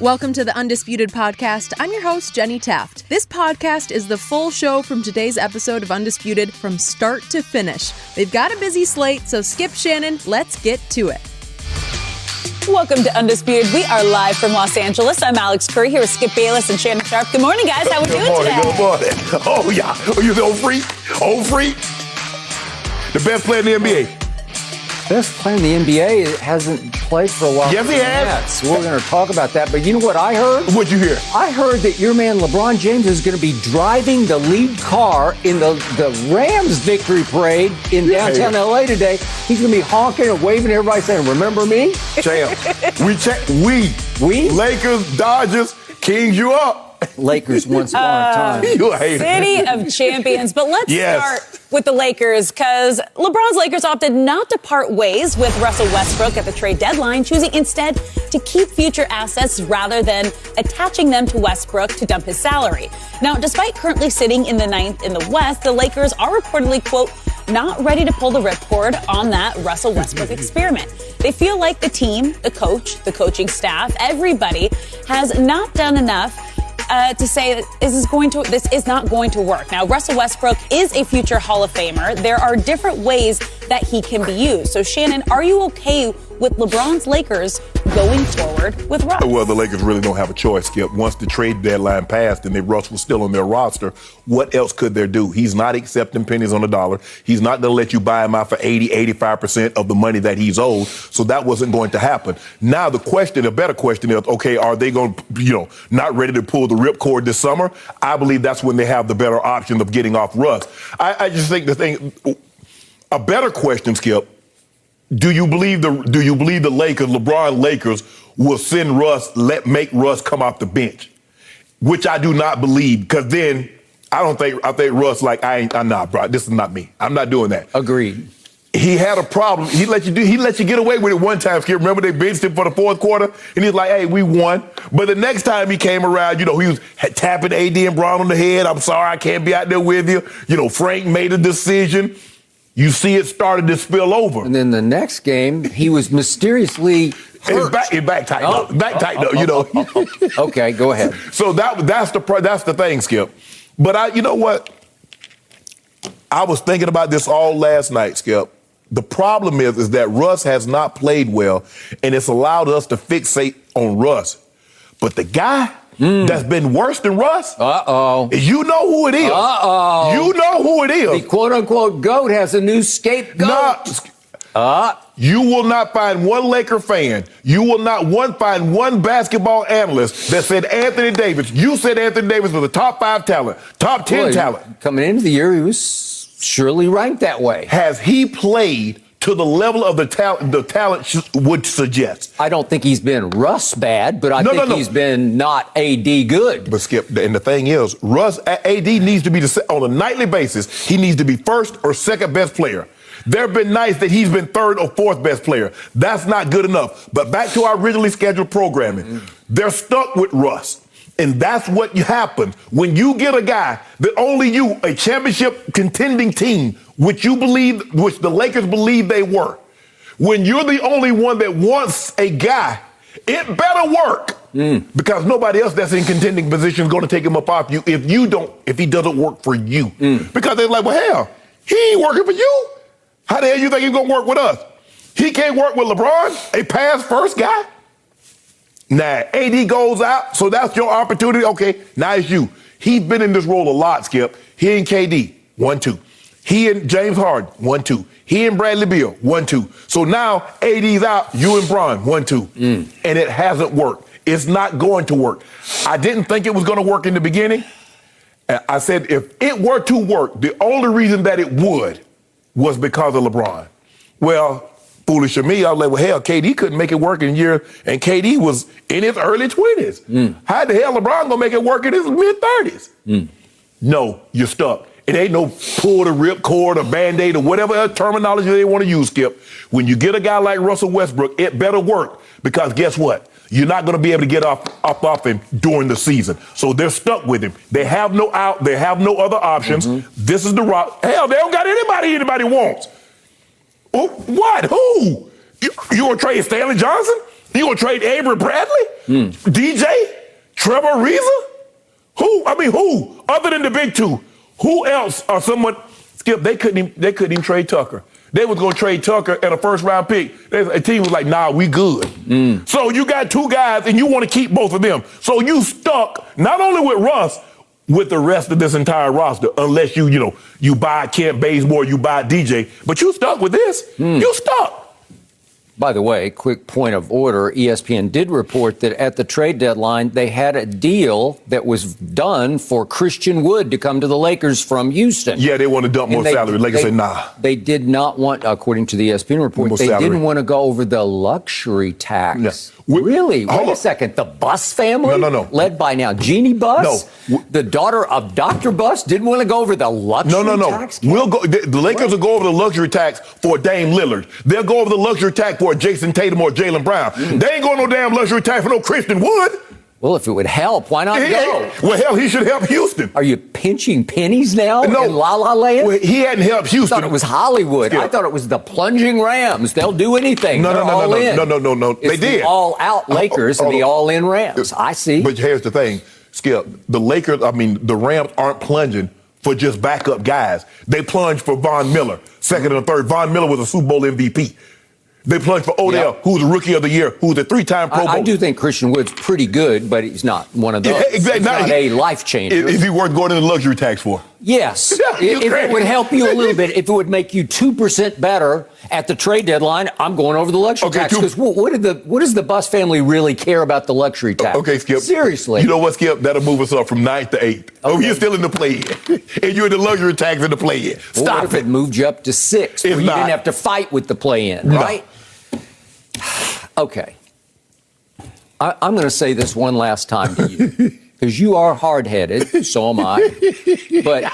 Welcome to the Undisputed podcast. I'm your host, Jenny Taft. This podcast is the full show from today's episode of Undisputed from start to finish. They've got a busy slate, so skip Shannon. Let's get to it. Welcome to Undisputed. We are live from Los Angeles. I'm Alex Curry here with Skip Bayless and Shannon Sharpe. Good morning, guys. How are we doing today? Good morning. Oh, yeah. Oh, you the old freak? Old freak? The best player in the NBA. Best player in the NBA hasn't played for a while. Yes, he has. So we're going to talk about that. But you know what I heard? What'd you hear? I heard that your man LeBron James is going to be driving the lead car in the Rams victory parade in downtown LA today. He's going to be honking and waving at everybody saying, "Remember me?" Champ. We? Lakers, Dodgers, Kings, you up. Lakers once upon a time. You hate City of champions. But let's start with the Lakers, because LeBron's Lakers opted not to part ways with Russell Westbrook at the trade deadline, choosing instead to keep future assets rather than attaching them to Westbrook to dump his salary. Now, despite currently sitting in the 9th in the West, the Lakers are reportedly, quote, not ready to pull the ripcord on that Russell Westbrook experiment. They feel like the team, the coach, the coaching staff, everybody has not done enough to say that this is not going to work. Now, Russell Westbrook is a future Hall of Famer. There are different ways that he can be used. So, Shannon, are you okay with LeBron's Lakers going forward with Russ? Well, the Lakers really don't have a choice, Skip. Once the trade deadline passed and Russ was still on their roster, what else could they do? He's not accepting pennies on the dollar. He's not going to let you buy him out for 85% of the money that he's owed. So that wasn't going to happen. Now, the better question is, okay, are they going to, not ready to pull the ripcord this summer? I believe that's when they have the better option of getting off Russ. I just think a better question, Skip, do you believe the Lakers, LeBron Lakers, will send make Russ come off the bench? Which I do not believe, because then I think Russ I'm not, bro. This is not me. I'm not doing that. Agreed. He had a problem. He let you get away with it one time, Skip. Remember they benched him for the fourth quarter? And he's like, hey, we won. But the next time he came around, he was tapping AD and Brown on the head. I'm sorry, I can't be out there with you. Frank made a decision. You see it started to spill over. And then the next game, he was mysteriously hurt. His back tightened up. Back tightened up, Okay, go ahead. So that's the thing, Skip. But you know what? I was thinking about this all last night, Skip. The problem is that Russ has not played well, and it's allowed us to fixate on Russ. But the guy that's been worse than Russ, you know who it is. You know who it is. The quote-unquote GOAT has a new scapegoat. You will not find one Laker fan. You will not find one basketball analyst that said Anthony Davis. You said Anthony Davis was a top 5 talent, top 10 talent. Coming into the year, he was surely ranked that way. Has he played to the level of the talent would suggest? I don't think he's been Russ bad, but I think he's been not AD good. But Skip, and the thing is, AD needs to be on a nightly basis. He needs to be first or second best player. There have been nights that he's been third or fourth best player. That's not good enough. But back to our originally scheduled programming, they're stuck with Russ. And that's what happens when you get a guy that only you, a championship contending team, which the Lakers believe they were. When you're the only one that wants a guy, it better work. Because nobody else that's in contending position is going to take him up off you if he doesn't work for you. Because they're like, well, hell, he ain't working for you. How the hell you think he's going to work with us? He can't work with LeBron, a pass-first guy? Nah, AD goes out, so that's your opportunity. Okay, now it's you. He's been in this role a lot, Skip. He and KD, 1-2. He and James Harden, 1-2. He and Bradley Beal, 1-2. So now AD's out, you and Bron, 1-2. And it hasn't worked. It's not going to work. I didn't think it was going to work in the beginning. I said if it were to work, the only reason that it would was because of LeBron. Well, foolish of me, I was like, well, hell, KD couldn't make it work in a year, and KD was in his early 20s. How the hell LeBron gonna make it work in his mid-30s? No, you're stuck. It ain't no pull the ripcord or Band-Aid or whatever terminology they want to use, Skip. When you get a guy like Russell Westbrook, it better work, because guess what? You're not going to be able to get off him during the season. So they're stuck with him. They have no out. They have no other options. This is the rock. Hell, they don't got anybody wants. Oh, what? Who? You want to trade Stanley Johnson? You gonna trade Avery Bradley? DJ? Trevor Ariza? Who? Other than the big two, who else or someone? Skip, they couldn't even trade Tucker. They was gonna trade Tucker and a first-round pick. A team was like, nah, we good. So you got two guys and you want to keep both of them. So you stuck not only with Russ, with the rest of this entire roster, unless you buy Kent Bazemore, you buy DJ, but you stuck with this. You stuck. By the way, quick point of order, ESPN did report that at the trade deadline, they had a deal that was done for Christian Wood to come to the Lakers from Houston. Yeah, they want to dump more salary. Lakers said, nah. They did not want, according to the ESPN report, they didn't want to go over the luxury tax. Yeah. Really? Wait a second. The Bus family? No. Led by now Jeannie Buss? No. The daughter of Dr. Buss didn't want to go over the luxury tax? We'll go. The Lakers will go over the luxury tax for Dame Lillard. They'll go over the luxury tax for Jason Tatum or Jaylen Brown. They ain't going no damn luxury tax for no Christian Wood. Well, if it would help, why not go? Well, hell, he should help Houston. Are you pinching pennies now in La La Land? Well, he hadn't helped Houston. I thought it was Hollywood. I thought it was the plunging Rams. They'll do anything. No. It's They did. The all-out Lakers and the all-in Rams. I see. But here's the thing, Skip. The Lakers, the Rams aren't plunging for just backup guys. They plunge for Von Miller, second and third. Von Miller was a Super Bowl MVP. They plunged for Odell, who's the Rookie of the Year, who's a 3-time Pro Bowl. I do think Christian Wood's pretty good, but he's not one of those. Yeah, exactly. He's not a life changer. Is he worth going into the luxury tax for? Yes. If it would help you a little bit, if it would make you 2% better at the trade deadline, I'm going over the luxury tax. Because what does the Buss family really care about the luxury tax? Okay, Skip. Seriously. You know what, Skip? That'll move us up from 9th to 8th. Oh, you're still in the play-in. And you're in the luxury tax in the play-in. Stop if it moved you up to 6th, where you didn't have to fight with the play-in, right? Okay. I'm going to say this one last time to you, because you are hard-headed, so am I. But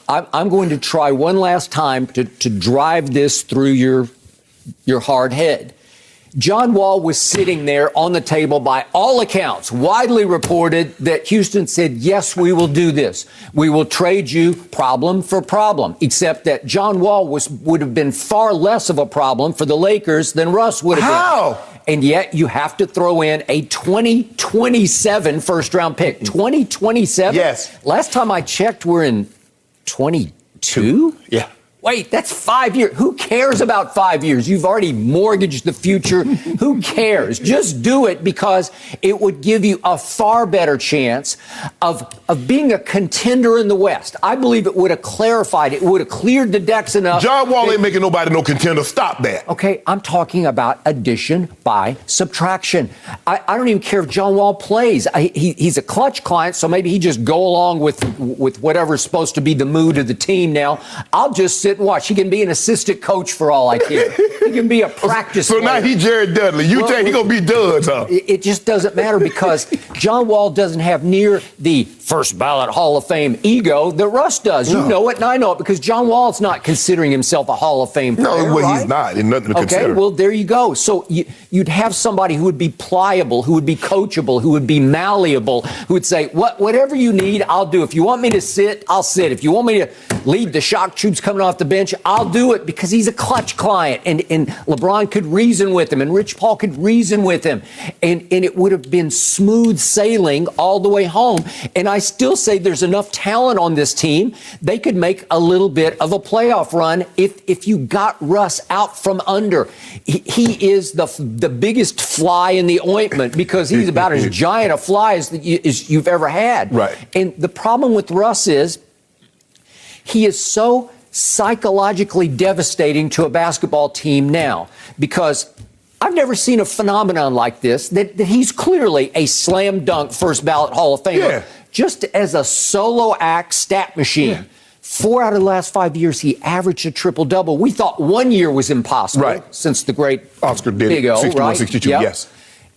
I'm going to try one last time to drive this through your hard head. John Wall was sitting there on the table by all accounts, widely reported that Houston said, yes, we will do this. We will trade you problem for problem, except that John Wall would have been far less of a problem for the Lakers than Russ would have been. How? And yet you have to throw in a 2027 first-round pick. 2027? Yes. Last time I checked, we're in 22? Yeah. Wait, that's 5 years. Who cares about 5 years? You've already mortgaged the future. Who cares? Just do it, because it would give you a far better chance of being a contender in the West. I believe it would have clarified. It would have cleared the decks enough. John Wall ain't making nobody no contender. Stop that. Okay, I'm talking about addition by subtraction. I don't even care if John Wall plays. He's a clutch client, so maybe he just go along with whatever's supposed to be the mood of the team now. I'll just sit and watch. He can be an assistant coach for all I care. He can be a practice player. Now he Jared Dudley. You think he gonna be Duds, huh? It just doesn't matter, because John Wall doesn't have near the first ballot Hall of Fame ego that Russ does. You know it, and I know it, because John Wall's not considering himself a Hall of Fame player. No, well, he's not. And nothing to consider. Okay, well, there you go. So you'd have somebody who would be pliable, who would be coachable, who would be malleable, who would say, whatever you need, I'll do. If you want me to sit, I'll sit. If you want me to lead the shock troops coming off the bench, I'll do it, because he's a clutch client. And LeBron could reason with him, and Rich Paul could reason with him. And it would have been smooth sailing all the way home. And I still say there's enough talent on this team. They could make a little bit of a playoff run if you got Russ out from under. He is the biggest fly in the ointment, because he's about as giant a fly as you've ever had. Right. And the problem with Russ is he is so psychologically devastating to a basketball team now, because I've never seen a phenomenon like this, that he's clearly a slam dunk first ballot Hall of Famer. Yeah. Just as a solo act stat machine. Yeah. 4 out of the last 5 years, he averaged a triple-double. We thought 1 year was impossible, since the great Oscar did Big O, 61, right? 62, yep. Yes.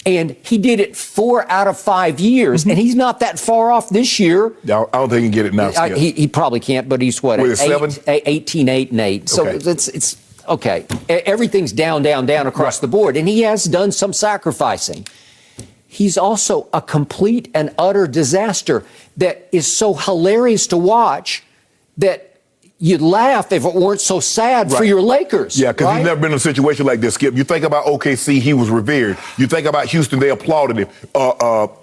And he did it 4 out of 5 years, and he's not that far off this year. I don't think he can get it now. He probably can't, but he's what? 18, 8, and 8. So it's okay. Everything's down across the board, and he has done some sacrificing. He's also a complete and utter disaster that is so hilarious to watch that you'd laugh if it weren't so sad for your Lakers. Yeah, because he's never been in a situation like this, Skip. You think about OKC, he was revered. You think about Houston, they applauded him.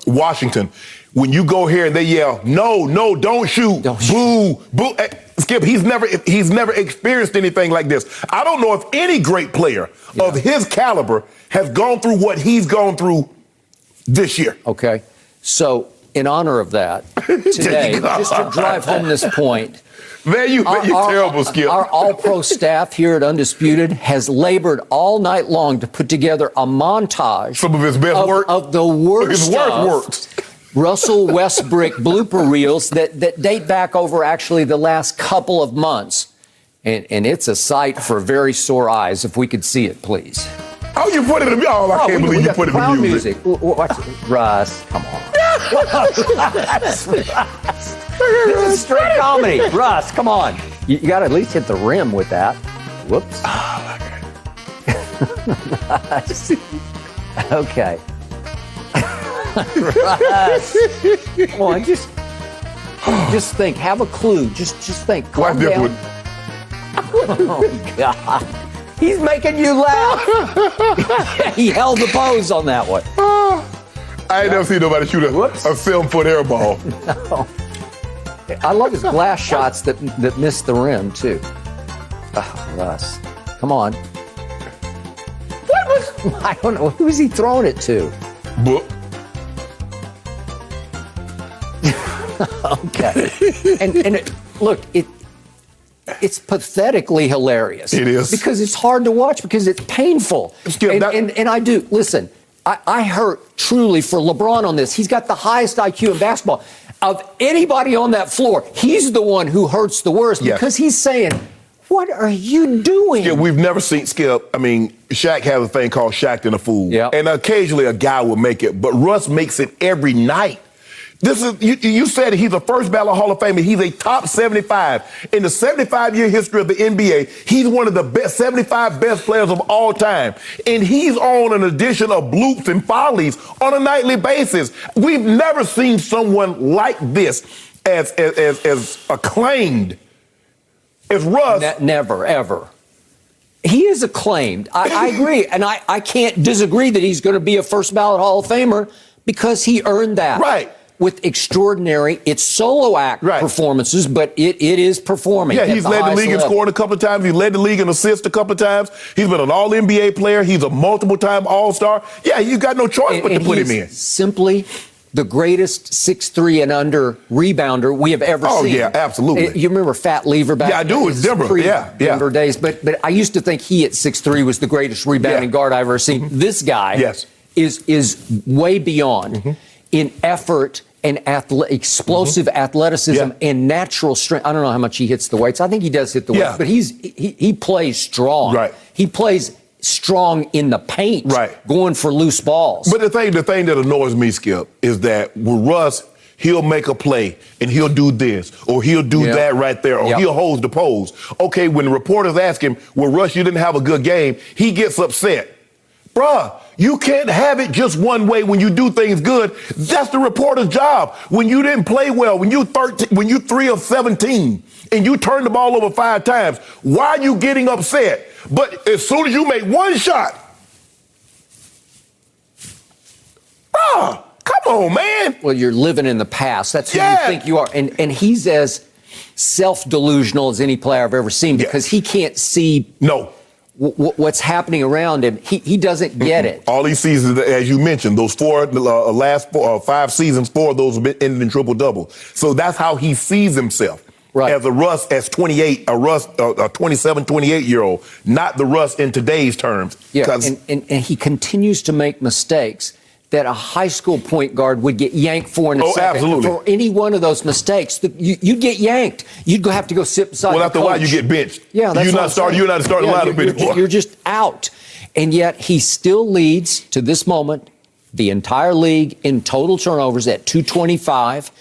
Washington, when you go here and they yell, no, don't shoot, boo, boo. Skip, he's never experienced anything like this. I don't know if any great player of his caliber has gone through what he's gone through this year. Okay, so in honor of that, today, just to drive home this point, man, you're terrible, Skip. Our all-pro staff here at Undisputed has labored all night long to put together a montage. Some of his best work. Of the worst works. Russell Westbrook blooper reels that date back over actually the last couple of months. And it's a sight for very sore eyes. If we could see it, please. Oh, you put it in the music. Oh, I can't believe you put it in the music. Watch it. Russ, come on. This is straight comedy. Russ, come on. You got to at least hit the rim with that. Whoops. Oh, my God. Okay. Russ. Come on, just think. Have a clue. Just think. Calm down. Oh, God. He's making you laugh. He held the pose on that one. I ain't never seen nobody shoot a 7-foot air ball. No. I love his glass shots that miss the rim, too. Russ. Come on. I don't know. Who's he throwing it to? Book. Okay. And look, it's pathetically hilarious. It is. Because it's hard to watch, because it's painful. And I do. Listen, I hurt truly for LeBron on this. He's got the highest IQ in basketball. Of anybody on that floor, he's the one who hurts the worst because he's saying, what are you doing? Skip, we've never seen Skip. I mean, Shaq has a thing called Shaq and a Fool. Yep. And occasionally a guy will make it, but Russ makes it every night. This is you said he's a first ballot Hall of Famer. He's a top 75. In the 75-year history of the NBA, he's one of the best 75 best players of all time. And he's on an edition of bloops and follies on a nightly basis. We've never seen someone like this as acclaimed as Russ. Never, ever. He is acclaimed. I agree. And I can't disagree that he's going to be a first ballot Hall of Famer because he earned that. Right. With extraordinary, it's solo act performances, but it is performing. Yeah, he's led the league in scoring a couple of times. He led the league in assists a couple of times. He's been an all-NBA player. He's a multiple-time All-Star. Yeah, you've got no choice but to put him in. Simply the greatest 6'3" and under rebounder we have ever seen. Oh, yeah, absolutely. You remember Fat Lever back? Yeah, I do. It's Denver. Denver days. But I used to think he at 6'3" was the greatest rebounding guard I've ever seen. This guy is way beyond in effort and explosive athleticism and natural strength. I don't know how much he hits the weights. I think he does hit the weights, but he plays strong. Right. He plays strong in the paint, going for loose balls. But the thing that annoys me, Skip, is that with Russ, he'll make a play and he'll do this or he'll do that right there or he'll hold the pose. Okay, when the reporters ask him, well, Russ, you didn't have a good game, he gets upset. Bruh, you can't have it just one way when you do things good. That's the reporter's job. When you didn't play well, when you 3 of 17 and you turn the ball over 5 times, why are you getting upset? But as soon as you make one shot, bruh, come on, man. Well, you're living in the past. That's who you think you are. And he's as self-delusional as any player I've ever seen because he can't see what's happening around him. He doesn't get it. All these seasons, as you mentioned, those last 5 seasons, 4 of those have ended in triple-double. So that's how he sees himself. Right. As a Russ as 28, a 27, 28-year-old, not the Russ in today's terms. Yeah, and he continues to make mistakes that a high school point guard would get yanked for in a second. Absolutely. For any one of those mistakes, you'd get yanked. You'd have to go sit beside the coach. After a while, you get benched. Yeah, that's you're not starting lineup anymore. You're just out. And yet he still leads, to this moment, the entire league in total turnovers at 225.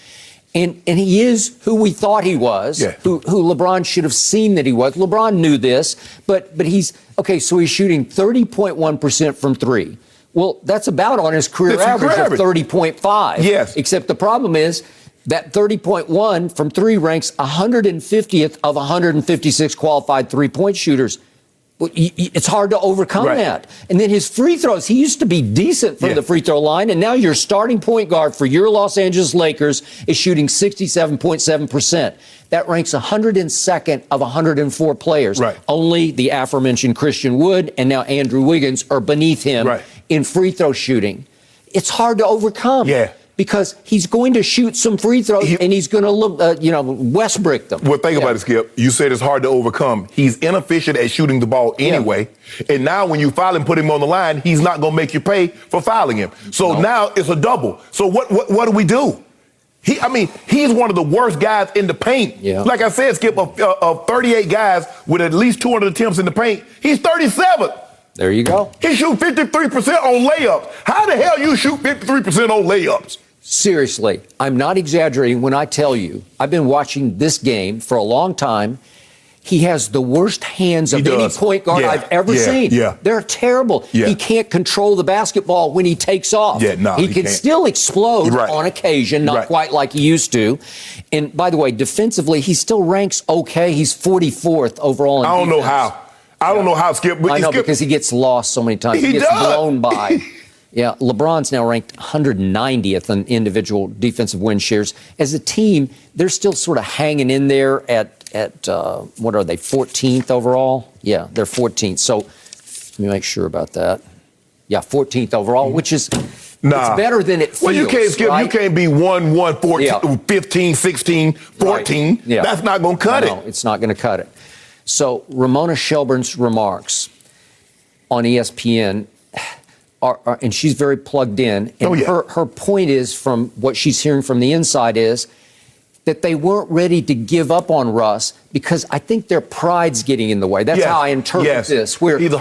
And he is who we thought he was, who LeBron should have seen that he was. LeBron knew this, but he's, so he's shooting 30.1% from 3. Well, that's about on his career average of 30.5. Yes. Except the problem is That 30.1 from three ranks 150th of 156 qualified three-point shooters. It's hard to overcome that. And then his free throws, he used to be decent from the free throw line, and now your starting point guard for your Los Angeles Lakers is shooting 67.7%. That ranks 102nd of 104 players. Only the aforementioned Christian Wood and now Andrew Wiggins are beneath him in free throw shooting. It's hard to overcome. Because he's going to shoot some free throws and he's going to look, Westbrook them. Well, think about it, Skip. You said it's hard to overcome. He's inefficient at shooting the ball anyway. And now when you foul him, put him on the line, he's not going to make you pay for fouling him. So now it's a double. So what do we do? He's one of the worst guys in the paint. Like I said, Skip, of 38 guys with at least 200 attempts in the paint, he's 37th. There you go. He shoot 53% on layups. How the hell you shoot 53% on layups? Seriously, I'm not exaggerating when I tell you, I've been watching this game for a long time. He has the worst hands of any point guard I've ever seen. They're terrible. He can't control the basketball when he takes off. He can still explode on occasion, not quite like he used to. And by the way, defensively, he still ranks okay. He's 44th overall in defense. I don't know how, Skip. I know, because he gets lost so many times. He gets blown by. LeBron's now ranked 190th in individual defensive win shares. As a team, they're still sort of hanging in there at what are they, 14th overall? Yeah, they're 14th. So let me make sure about that. 14th overall, which is it's better than it feels. Well, you can't, Skip. You can't be 1, 14, 15, 16, 14. That's not going to cut it. No, it's not going to cut it. So Ramona Shelburne's remarks on ESPN and she's very plugged in. And her point is, from what she's hearing from the inside, is that they weren't ready to give up on Russ because I think their pride's getting in the way. That's how I interpret this. He's a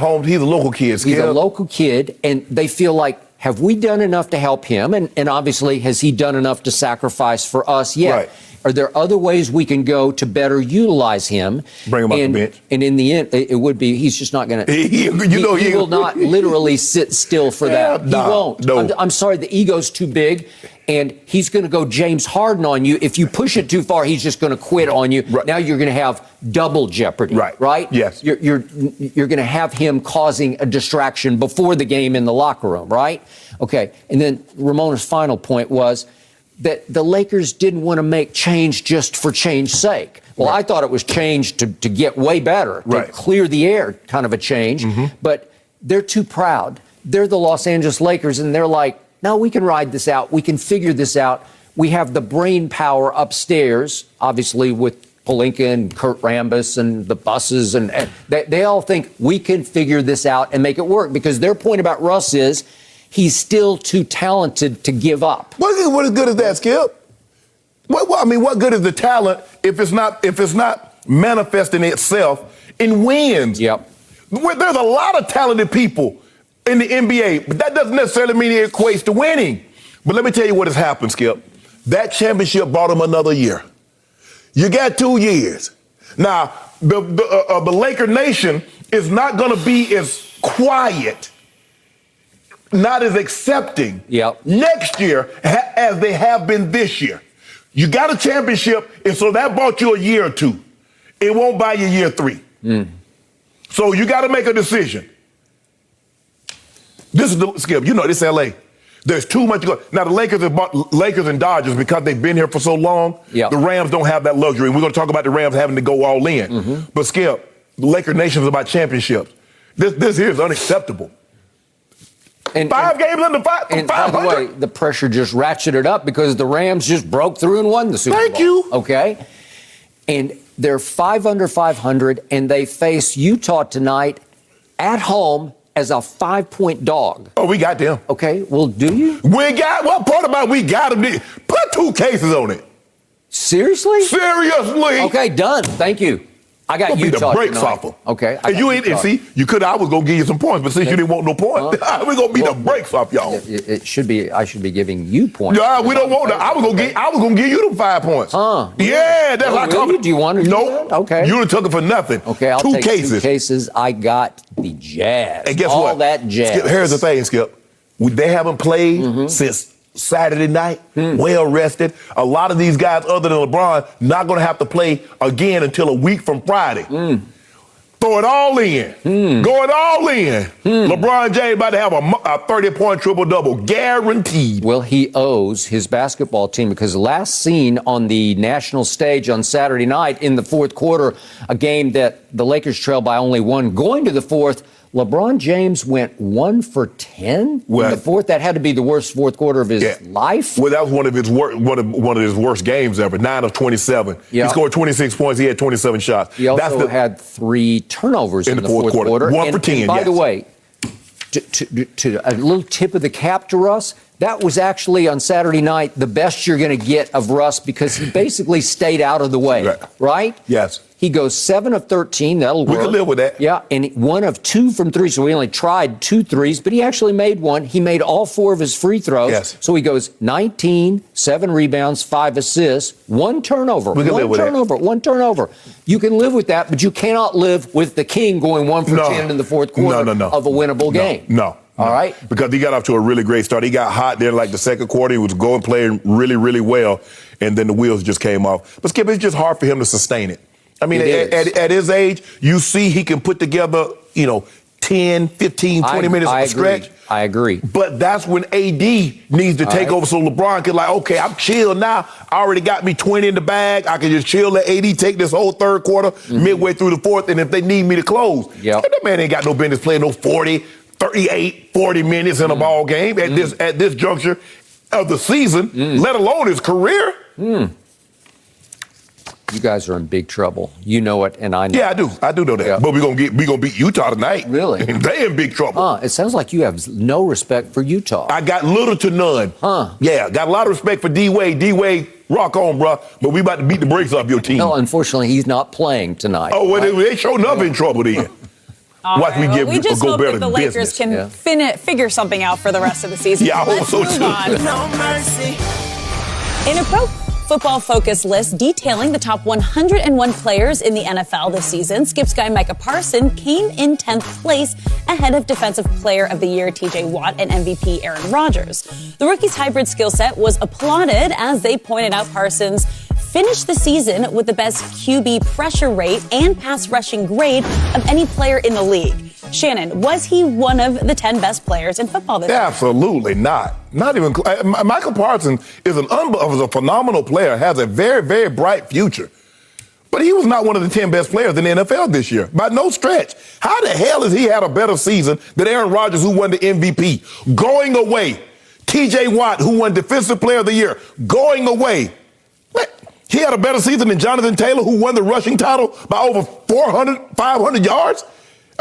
local kid. He's a local kid, and they feel like, have we done enough to help him? And obviously, has he done enough to sacrifice for us yet? Are there other ways we can go to better utilize him? Bring him off the bench. And in the end, it would be, he's just not going to, he will not literally sit still for that. He won't. No. I'm sorry, the ego's too big, and he's going to go James Harden on you. If you push it too far, he's just going to quit on you. Now you're going to have double jeopardy, right? Yes. You're going to have him causing a distraction before the game in the locker room, right? Okay, and then Ramona's final point was that the Lakers didn't want to make change just for change's sake. Well, I thought it was change to get way better, to clear the air, kind of a change. But they're too proud. They're the Los Angeles Lakers, and they're like, no, we can ride this out. We can figure this out. We have the brain power upstairs, obviously, with Pelinka and Kurt Rambis and the buses. And they all think we can figure this out and make it work, because their point about Russ is he's still too talented to give up. What is good is that, Skip? What good is the talent if it's not manifesting itself in wins? There's a lot of talented people in the NBA, but that doesn't necessarily mean it equates to winning. But let me tell you what has happened, Skip. That championship brought them another year. You got 2 years. Now, the Laker Nation is not going to be as quiet, not as accepting next year as they have been this year. You got a championship, and so that bought you a year or two. It won't buy you year 3. So you got to make a decision. This is Skip. You know, this is L.A. There's too much going. Now, the Lakers have bought Lakers and Dodgers because they've been here for so long. The Rams don't have that luxury. And we're going to talk about the Rams having to go all in. But, Skip, the Laker Nation is about championships. This here is unacceptable. And 5 games under 500. And by the way, the pressure just ratcheted up because the Rams just broke through and won the Super Bowl. Thank you. Okay? And they're 5 under 500, and they face Utah tonight at home as a 5-point dog. Oh, we got them. Okay, well, do you? What part about we got them? Put 2 cases on it. Seriously? Seriously. Okay, done. Thank you. I got Utah tonight. Beat the brakes off them. Okay. And see, you could. I was gonna give you some points, but since you didn't want no points, we're gonna beat the brakes off y'all. It should be. I should be giving you points. Yeah, we don't want that. I was gonna give you them 5 points. Yeah, that's like really? Do you want to? Nope. Okay. You done took it for nothing. Okay, I'll take 2 cases. I got the Jazz. And guess all what? That Jazz. Skip, here's the thing, Skip. They haven't played since Saturday night, well rested. A lot of these guys, other than LeBron, not going to have to play again until a week from Friday. Throw it all in. Go it all in. LeBron James about to have a 30-point triple-double, guaranteed. Well, he owes his basketball team because last seen on the national stage on Saturday night in the fourth quarter, a game that the Lakers trailed by only one going to the fourth, LeBron James went 1 for 10 in the fourth. That had to be the worst fourth quarter of his life. Well, that was one of his worst games ever. 9 of 27. Yep. He scored 26 points. He had 27 shots. He also had 3 turnovers in the fourth quarter. 1 for 10. And by the way, to a little tip of the cap to Russ, that was actually on Saturday night the best you're going to get of Russ because he basically stayed out of the way, right? Yes. He goes 7 of 13. That'll work. We can live with that. Yeah, and 1 of 2 from 3. So we only tried 2 threes, but he actually made 1. He made all 4 of his free throws. Yes. So he goes 19, 7 rebounds, 5 assists, 1 turnover. We can live with that. 1 turnover. You can live with that, but you cannot live with the King going 1 for 10 in the fourth quarter of a winnable game. No. All right? Because he got off to a really great start. He got hot there like the second quarter. He was going playing really, really well, and then the wheels just came off. But, Skip, it's just hard for him to sustain it. I mean, at his age, you see he can put together, 10, 15, 20 minutes of a stretch. I agree. But that's when AD needs to take over so LeBron can okay, I'm chill now. I already got me 20 in the bag. I can just chill, let AD take this whole third quarter, midway through the fourth, and if they need me to close. That man ain't got no business playing no 40, 38, 40 minutes in a ball game at this juncture of the season, let alone his career. You guys are in big trouble. You know it, and I know. Yeah, I do know that. Yeah. But we gonna beat Utah tonight. Really? And they in big trouble. It sounds like you have no respect for Utah. I got little to none. Yeah, got a lot of respect for D-Wade. D-Wade, rock on, bro. But we about to beat the brakes off your team. No, unfortunately, he's not playing tonight. Oh, well, they showing up in trouble then. Watch me give we just hope that the Lakers can figure something out for the rest of the season. Yeah, I hope so too. No mercy. In a Pro Football Focus list detailing the top 101 players in the NFL this season, Skip's guy Micah Parsons came in 10th place ahead of Defensive Player of the Year T.J. Watt and MVP Aaron Rodgers. The rookie's hybrid skill set was applauded as they pointed out Parsons finished the season with the best QB pressure rate and pass rushing grade of any player in the league. Shannon, was he one of the 10 best players in football this year? Absolutely not. Not even. Micah Parsons is a phenomenal player, has a very, very bright future. But he was not one of the 10 best players in the NFL this year, by no stretch. How the hell has he had a better season than Aaron Rodgers, who won the MVP? Going away. T.J. Watt, who won Defensive Player of the Year, going away. He had a better season than Jonathan Taylor, who won the rushing title by over 400, 500 yards.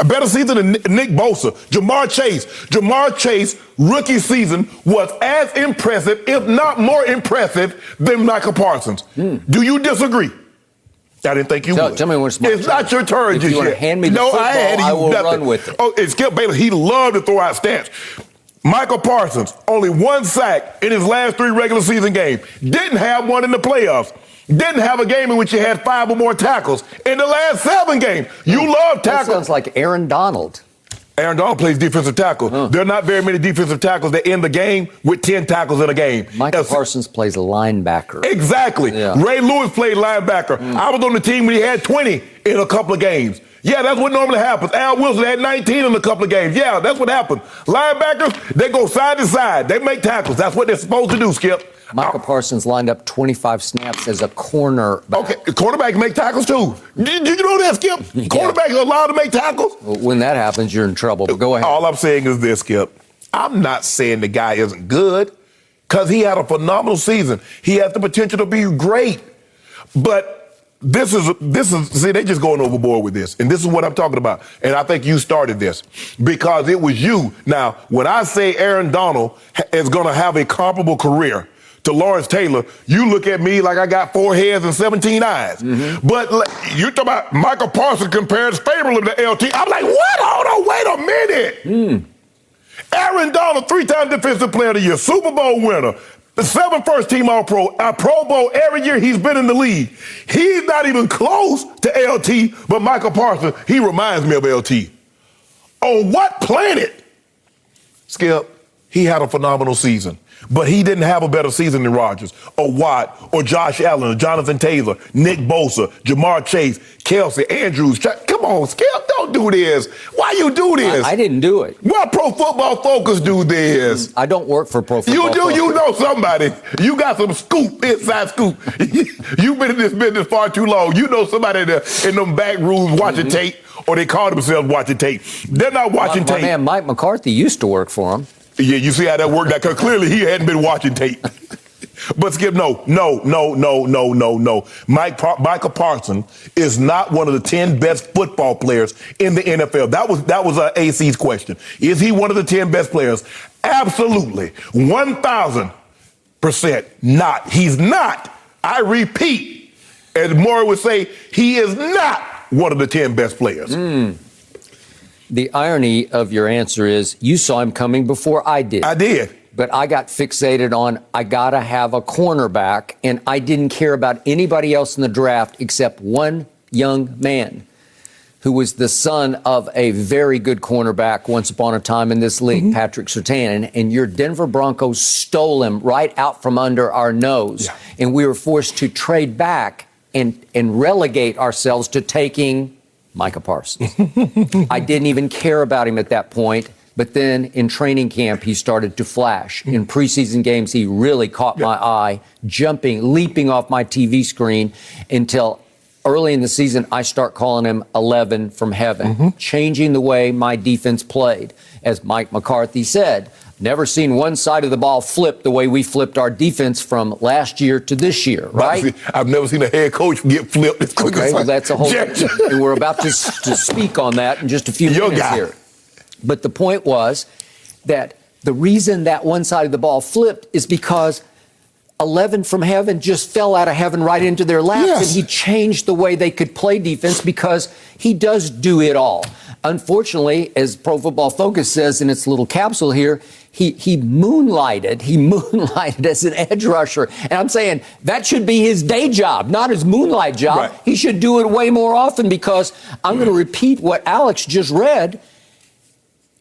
A better season than Nick Bosa. Jamar Chase, rookie season was as impressive, if not more impressive, than Micah Parsons. Do you disagree? I didn't think you would. Tell me what's It's not your turn if just you yet. Want to hand me the football, I will run with it. Oh, it's Skip Bayless. He loved to throw out stats. Michael Parsons, only 1 sack in his last 3 regular season games. Didn't have one in the playoffs. Didn't have a game in which he had 5 or more tackles. In the last 7 games, you love tackles. That sounds like Aaron Donald. Aaron Donald plays defensive tackle. There are not very many defensive tackles that end the game with 10 tackles in a game. Michael Parsons plays linebacker. Exactly. Yeah. Ray Lewis played linebacker. I was on the team when he had 20 in a couple of games. Yeah, that's what normally happens. Al Wilson had 19 in a couple of games. Yeah, that's what happens. Linebackers, they go side to side. They make tackles. That's what they're supposed to do, Skip. Michael Parsons lined up 25 snaps as a cornerback. Okay, cornerbacks make tackles too. Did you know that, Skip? Yeah. Cornerbacks are allowed to make tackles? Well, when that happens, you're in trouble, but go ahead. All I'm saying is this, Skip. I'm not saying the guy isn't good, because he had a phenomenal season. He has the potential to be great. But this is see, they're just going overboard with this. And this is what I'm talking about. And I think you started this because it was you. Now, when I say Aaron Donald is going to have a comparable career to Lawrence Taylor, you look at me like I got 4 heads and 17 eyes. But you talk about Michael Parsons compares favorably to LT. I'm like, what? Hold on, wait a minute. Aaron Donald, 3-time Defensive Player of the Year, Super Bowl winner, 7 first-team All-Pro, a Pro Bowl every year he's been in the league. He's not even close to LT, but Michael Parsons, he reminds me of LT. On what planet, Skip, he had a phenomenal season. But he didn't have a better season than Rodgers or Watt or Josh Allen or Jonathan Taylor, Nick Bosa, Jamar Chase, Kelsey, Andrews. Come on, Skip, don't do this. Why you do this? I didn't do it. Why Pro Football Focus do this? I don't work for Pro Football Focus. You know somebody. You got some scoop, inside scoop. You've been in this business far too long. You know somebody in them back rooms watching tape, or they call themselves watching tape. They're not watching tape. My man Mike McCarthy used to work for him. Yeah, you see how that worked out? Because clearly he hadn't been watching tape. But Skip, no. Micah Parsons is not one of the 10 best football players in the NFL. That was AC's question. Is he one of the 10 best players? Absolutely. 1,000% not. He's not. I repeat, as Maury would say, he is not one of the 10 best players. The irony of your answer is you saw him coming before I did. I did. But I got fixated on I got to have a cornerback, and I didn't care about anybody else in the draft except one young man who was the son of a very good cornerback once upon a time in this league, Patrick Surtain. And your Denver Broncos stole him right out from under our nose. Yeah. And we were forced to trade back and relegate ourselves to taking Micah Parsons. I didn't even care about him at that point. But then in training camp, he started to flash. In preseason games, he really caught my eye, leaping off my TV screen until early in the season, I start calling him 11 from heaven, changing the way my defense played. As Mike McCarthy said, never seen one side of the ball flip the way we flipped our defense from last year to this year, right? I've never seen a head coach get flipped as quick as well, that's a whole and we're about to speak on that in just a few minutes here. But the point was that the reason that one side of the ball flipped is because 11 from heaven just fell out of heaven right into their laps, and he changed the way they could play defense because he does do it all. Unfortunately, as Pro Football Focus says in its little capsule here, he moonlighted as an edge rusher. And I'm saying that should be his day job, not his moonlight job. Right. He should do it way more often because I'm going to repeat what Alex just read.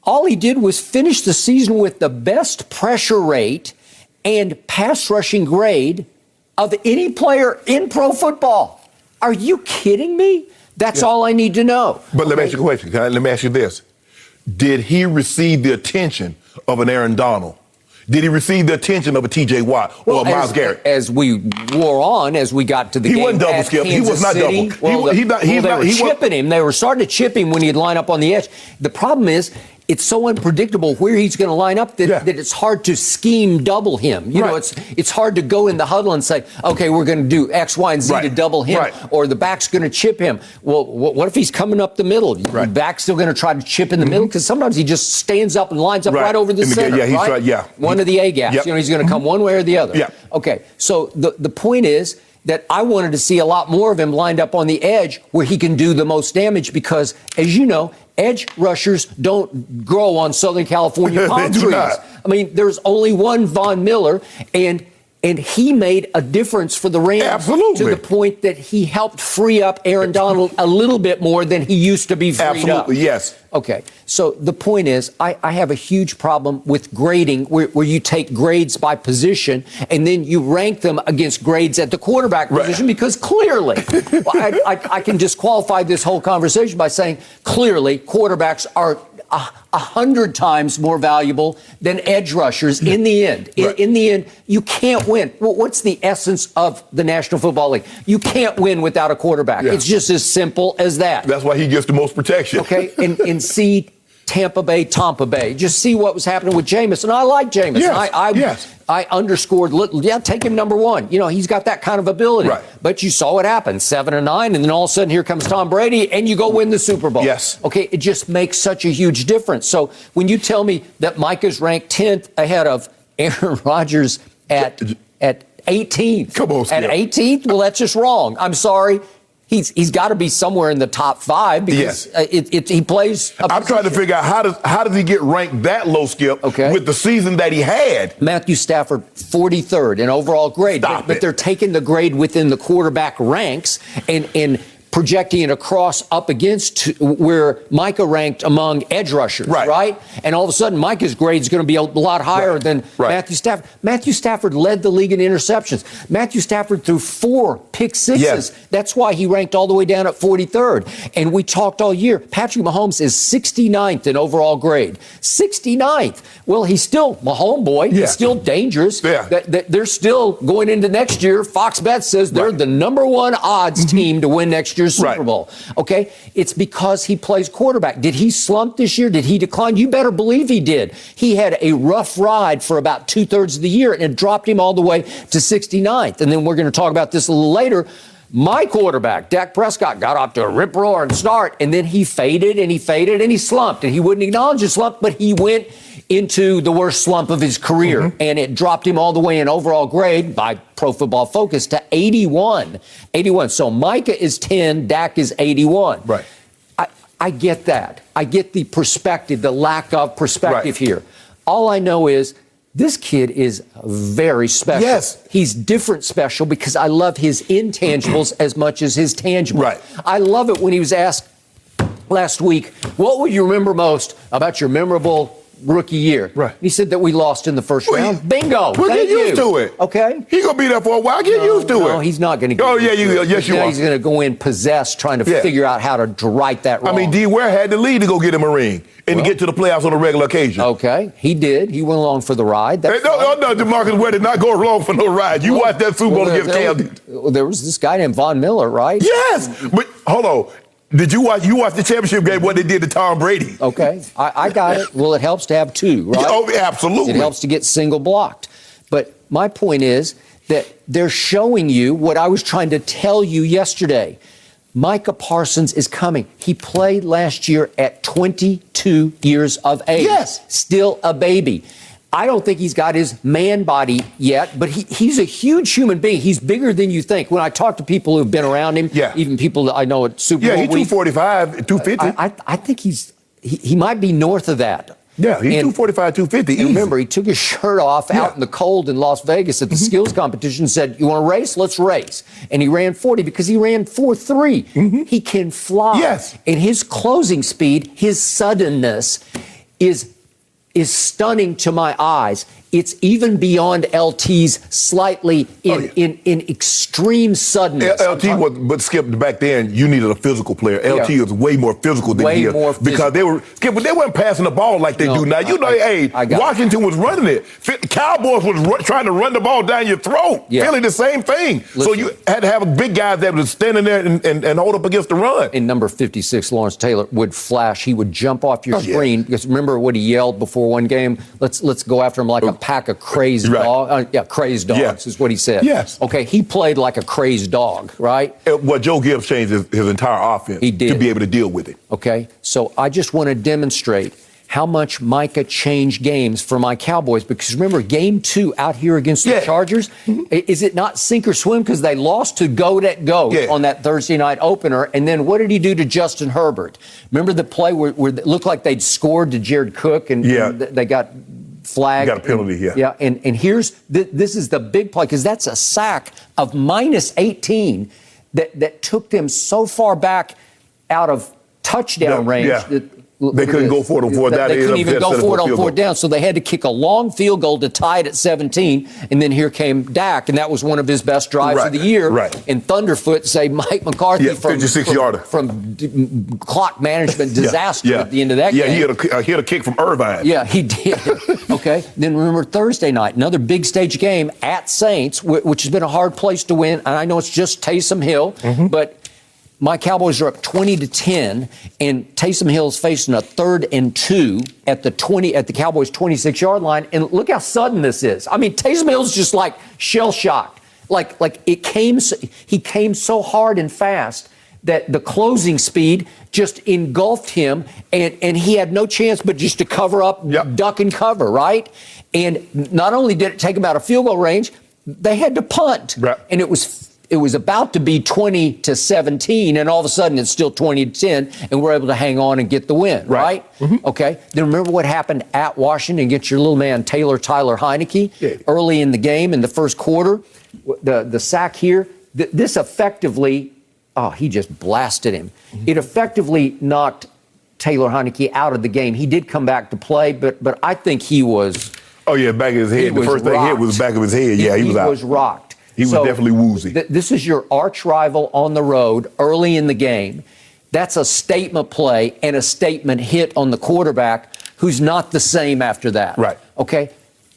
All he did was finish the season with the best pressure rate and pass rushing grade of any player in pro football. Are you kidding me? That's all I need to know. But let me ask you a question. Let me ask you this. Did he receive the attention of an Aaron Donald? Did he receive the attention of a T.J. Watt or a Myles Garrett? As we wore on, as we got to the game, he wasn't double skip. He was not double. They were chipping him. They were starting to chip him when he'd line up on the edge. The problem is, it's so unpredictable where he's going to line up that it's hard to scheme double him. You know, it's hard to go in the huddle and say, okay, we're going to do X, Y, and Z to double him, or the back's going to chip him. Well, what if he's coming up the middle? The back's still going to try to chip in the middle because sometimes he just stands up and lines up right over the center. One of the A gaps. You know, he's going to come one way or the other. Okay, so the point is that I wanted to see a lot more of him lined up on the edge where he can do the most damage because, as you know, edge rushers don't grow on Southern California palm trees. I mean, there's only one Von Miller, and he made a difference for the Rams to the point that he helped free up Aaron Donald a little bit more than he used to be freed up. Yes. Okay, so the point is, I have a huge problem with grading where you take grades by position and then you rank them against grades at the quarterback position because clearly, I can disqualify this whole conversation by saying clearly quarterbacks are 100 times more valuable than edge rushers in the end. In the end, you can't win. Well, what's the essence of the National Football League? You can't win without a quarterback. It's just as simple as that. That's why he gets the most protection. Okay, and see Tampa Bay. Just see what was happening with Jameis. And I like Jameis. I underscored, take him number one. You know, he's got that kind of ability. But you saw what happened, 7-9, and then all of a sudden here comes Tom Brady, and you go win the Super Bowl. Okay, it just makes such a huge difference. So when you tell me that Micah's ranked 10th ahead of Aaron Rodgers at 18th. Come on, Skip. At 18th? Well, that's just wrong. I'm sorry. He's got to be somewhere in the top 5 because he plays. I'm trying to figure out how does he get ranked that low, Skip, with the season that he had? Matthew Stafford, 43rd in overall grade. But they're taking the grade within the quarterback ranks and projecting it across up against where Micah ranked among edge rushers, right? And all of a sudden, Micah's grade is going to be a lot higher than Matthew Stafford. Matthew Stafford led the league in interceptions. Matthew Stafford threw 4 pick sixes. That's why he ranked all the way down at 43rd. And we talked all year. Patrick Mahomes is 69th in overall grade. 69th. Well, he's still a homeboy. He's still dangerous. They're still going into next year. Fox Bet says they're the number 1 odds team to win next year's Super Bowl. Okay? It's because he plays quarterback. Did he slump this year? Did he decline? You better believe he did. He had a rough ride for about 2/3 of the year, and it dropped him all the way to 69th. And then we're going to talk about this a little later. My quarterback, Dak Prescott, got off to a rip-roaring start, and then he faded, and he slumped. And he wouldn't acknowledge his slump, but he went into the worst slump of his career, and it dropped him all the way in overall grade by Pro Football Focus to 81. 81. So Micah is 10, Dak is 81. Right. I get that. I get the perspective, the lack of perspective here. All I know is this kid is very special. Yes. He's different special because I love his intangibles as much as his tangibles. Right. I love it when he was asked last week, what will you remember most about your memorable rookie year? Right. He said that we lost in the first round. Bingo. We'll get used to it. Okay. He's going to be there for a while. Get used to it. No, he's not going to get used to it. Yes, you are. He's going to go in possessed trying to figure out how to right that wrong. I mean, D. Ware had the lead to go get him a ring and to get to the playoffs on a regular occasion. Okay. He did. He went along for the ride. No, DeMarcus Ware did not go along for no ride. You watched that Super Bowl against Cam. There was this guy named Von Miller, right? Yes. But hold on. Did you watch the championship game, what they did to Tom Brady? Okay, I got it. Well, it helps to have 2, right? Oh, absolutely. It helps to get single blocked. But my point is that they're showing you what I was trying to tell you yesterday. Micah Parsons is coming. He played last year at 22 years of age. Yes. Still a baby. I don't think he's got his man body yet, but he's a huge human being. He's bigger than you think. When I talk to people who've been around him, even people that I know at Super Bowl he's 245, 250. I think he might be north of that. Yeah, he's 245, 250. And remember, he took his shirt off out in the cold in Las Vegas at the skills competition and said, you want to race? Let's race. And he ran 40 because he ran 4.3. He can fly. Yes. And his closing speed, his suddenness is stunning to my eyes. It's even beyond LT's slightly in extreme suddenness. LT was, but Skip, back then, you needed a physical player. LT is way more physical than he is. Because they weren't passing the ball like they do now. Washington was running it. Cowboys was trying to run the ball down your throat. Philly, the same thing. Listen, so you had to have a big guy that was standing there and hold up against the run. And number 56, Lawrence Taylor, would flash. He would jump off your screen. Because remember what he yelled before one game? Let's go after him like a pack of crazy dogs. Crazed dogs is what he said. Yes. Okay, he played like a crazed dog, right? Well, Joe Gibbs changed his entire offense to be able to deal with it. Okay, so I just want to demonstrate how much Micah changed games for my Cowboys. Because remember, game 2 out here against the Chargers, is it not sink or swim? Because they lost to go on that Thursday night opener. And then what did he do to Justin Herbert? Remember the play where it looked like they'd scored to Jared Cook and they got flagged. Got a penalty, and here's this is the big play, because that's a sack of minus 18 that took them so far back out of touchdown range that they couldn't go for it on fourth down. They couldn't even go for it on fourth down, so they had to kick a long field goal to tie it at 17, and then here came Dak, and that was one of his best drives of the year. And Thunderfoot saved Mike McCarthy from clock management disaster at the end of that game. He had a kick from Irvine. Yeah, he did. Okay, then remember Thursday night, another big stage game at Saints, which has been a hard place to win, and I know it's just Taysom Hill, but my Cowboys are up 20-10, and Taysom Hill's facing a 3rd and 2 at the Cowboys' 26-yard line. And look how sudden this is. I mean, Taysom Hill's just like shell shocked. He came so hard and fast that the closing speed just engulfed him, and he had no chance but just to cover up, duck and cover, right? And not only did it take him out of field goal range, they had to punt, and it was about to be 20-17, and all of a sudden it's still 20-10, and we're able to hang on and get the win, right? Okay. Then remember what happened at Washington against your little man Tyler Heineke early in the game in the first quarter. The sack here. This effectively he just blasted him. It effectively knocked Taylor Heinicke out of the game. He did come back to play, but I think he was... Oh, yeah, back of his head. The first thing he hit was back of his head. Yeah, he was out. He was rocked. He was definitely woozy. This is your arch rival on the road early in the game. That's a statement play and a statement hit on the quarterback who's not the same after that. Right. Okay?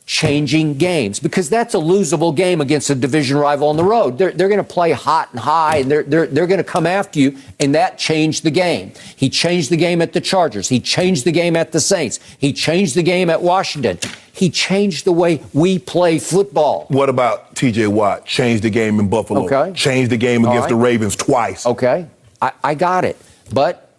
Changing games, because that's a losable game against a division rival on the road. They're going to play hot and high, and they're going to come after you, and that changed the game. He changed the game at the Chargers. He changed the game at the Saints. He changed the game at Washington. He changed the way we play football. What about T.J. Watt? Changed the game in Buffalo. Okay. Changed the game against the Ravens twice. Okay. I got it. But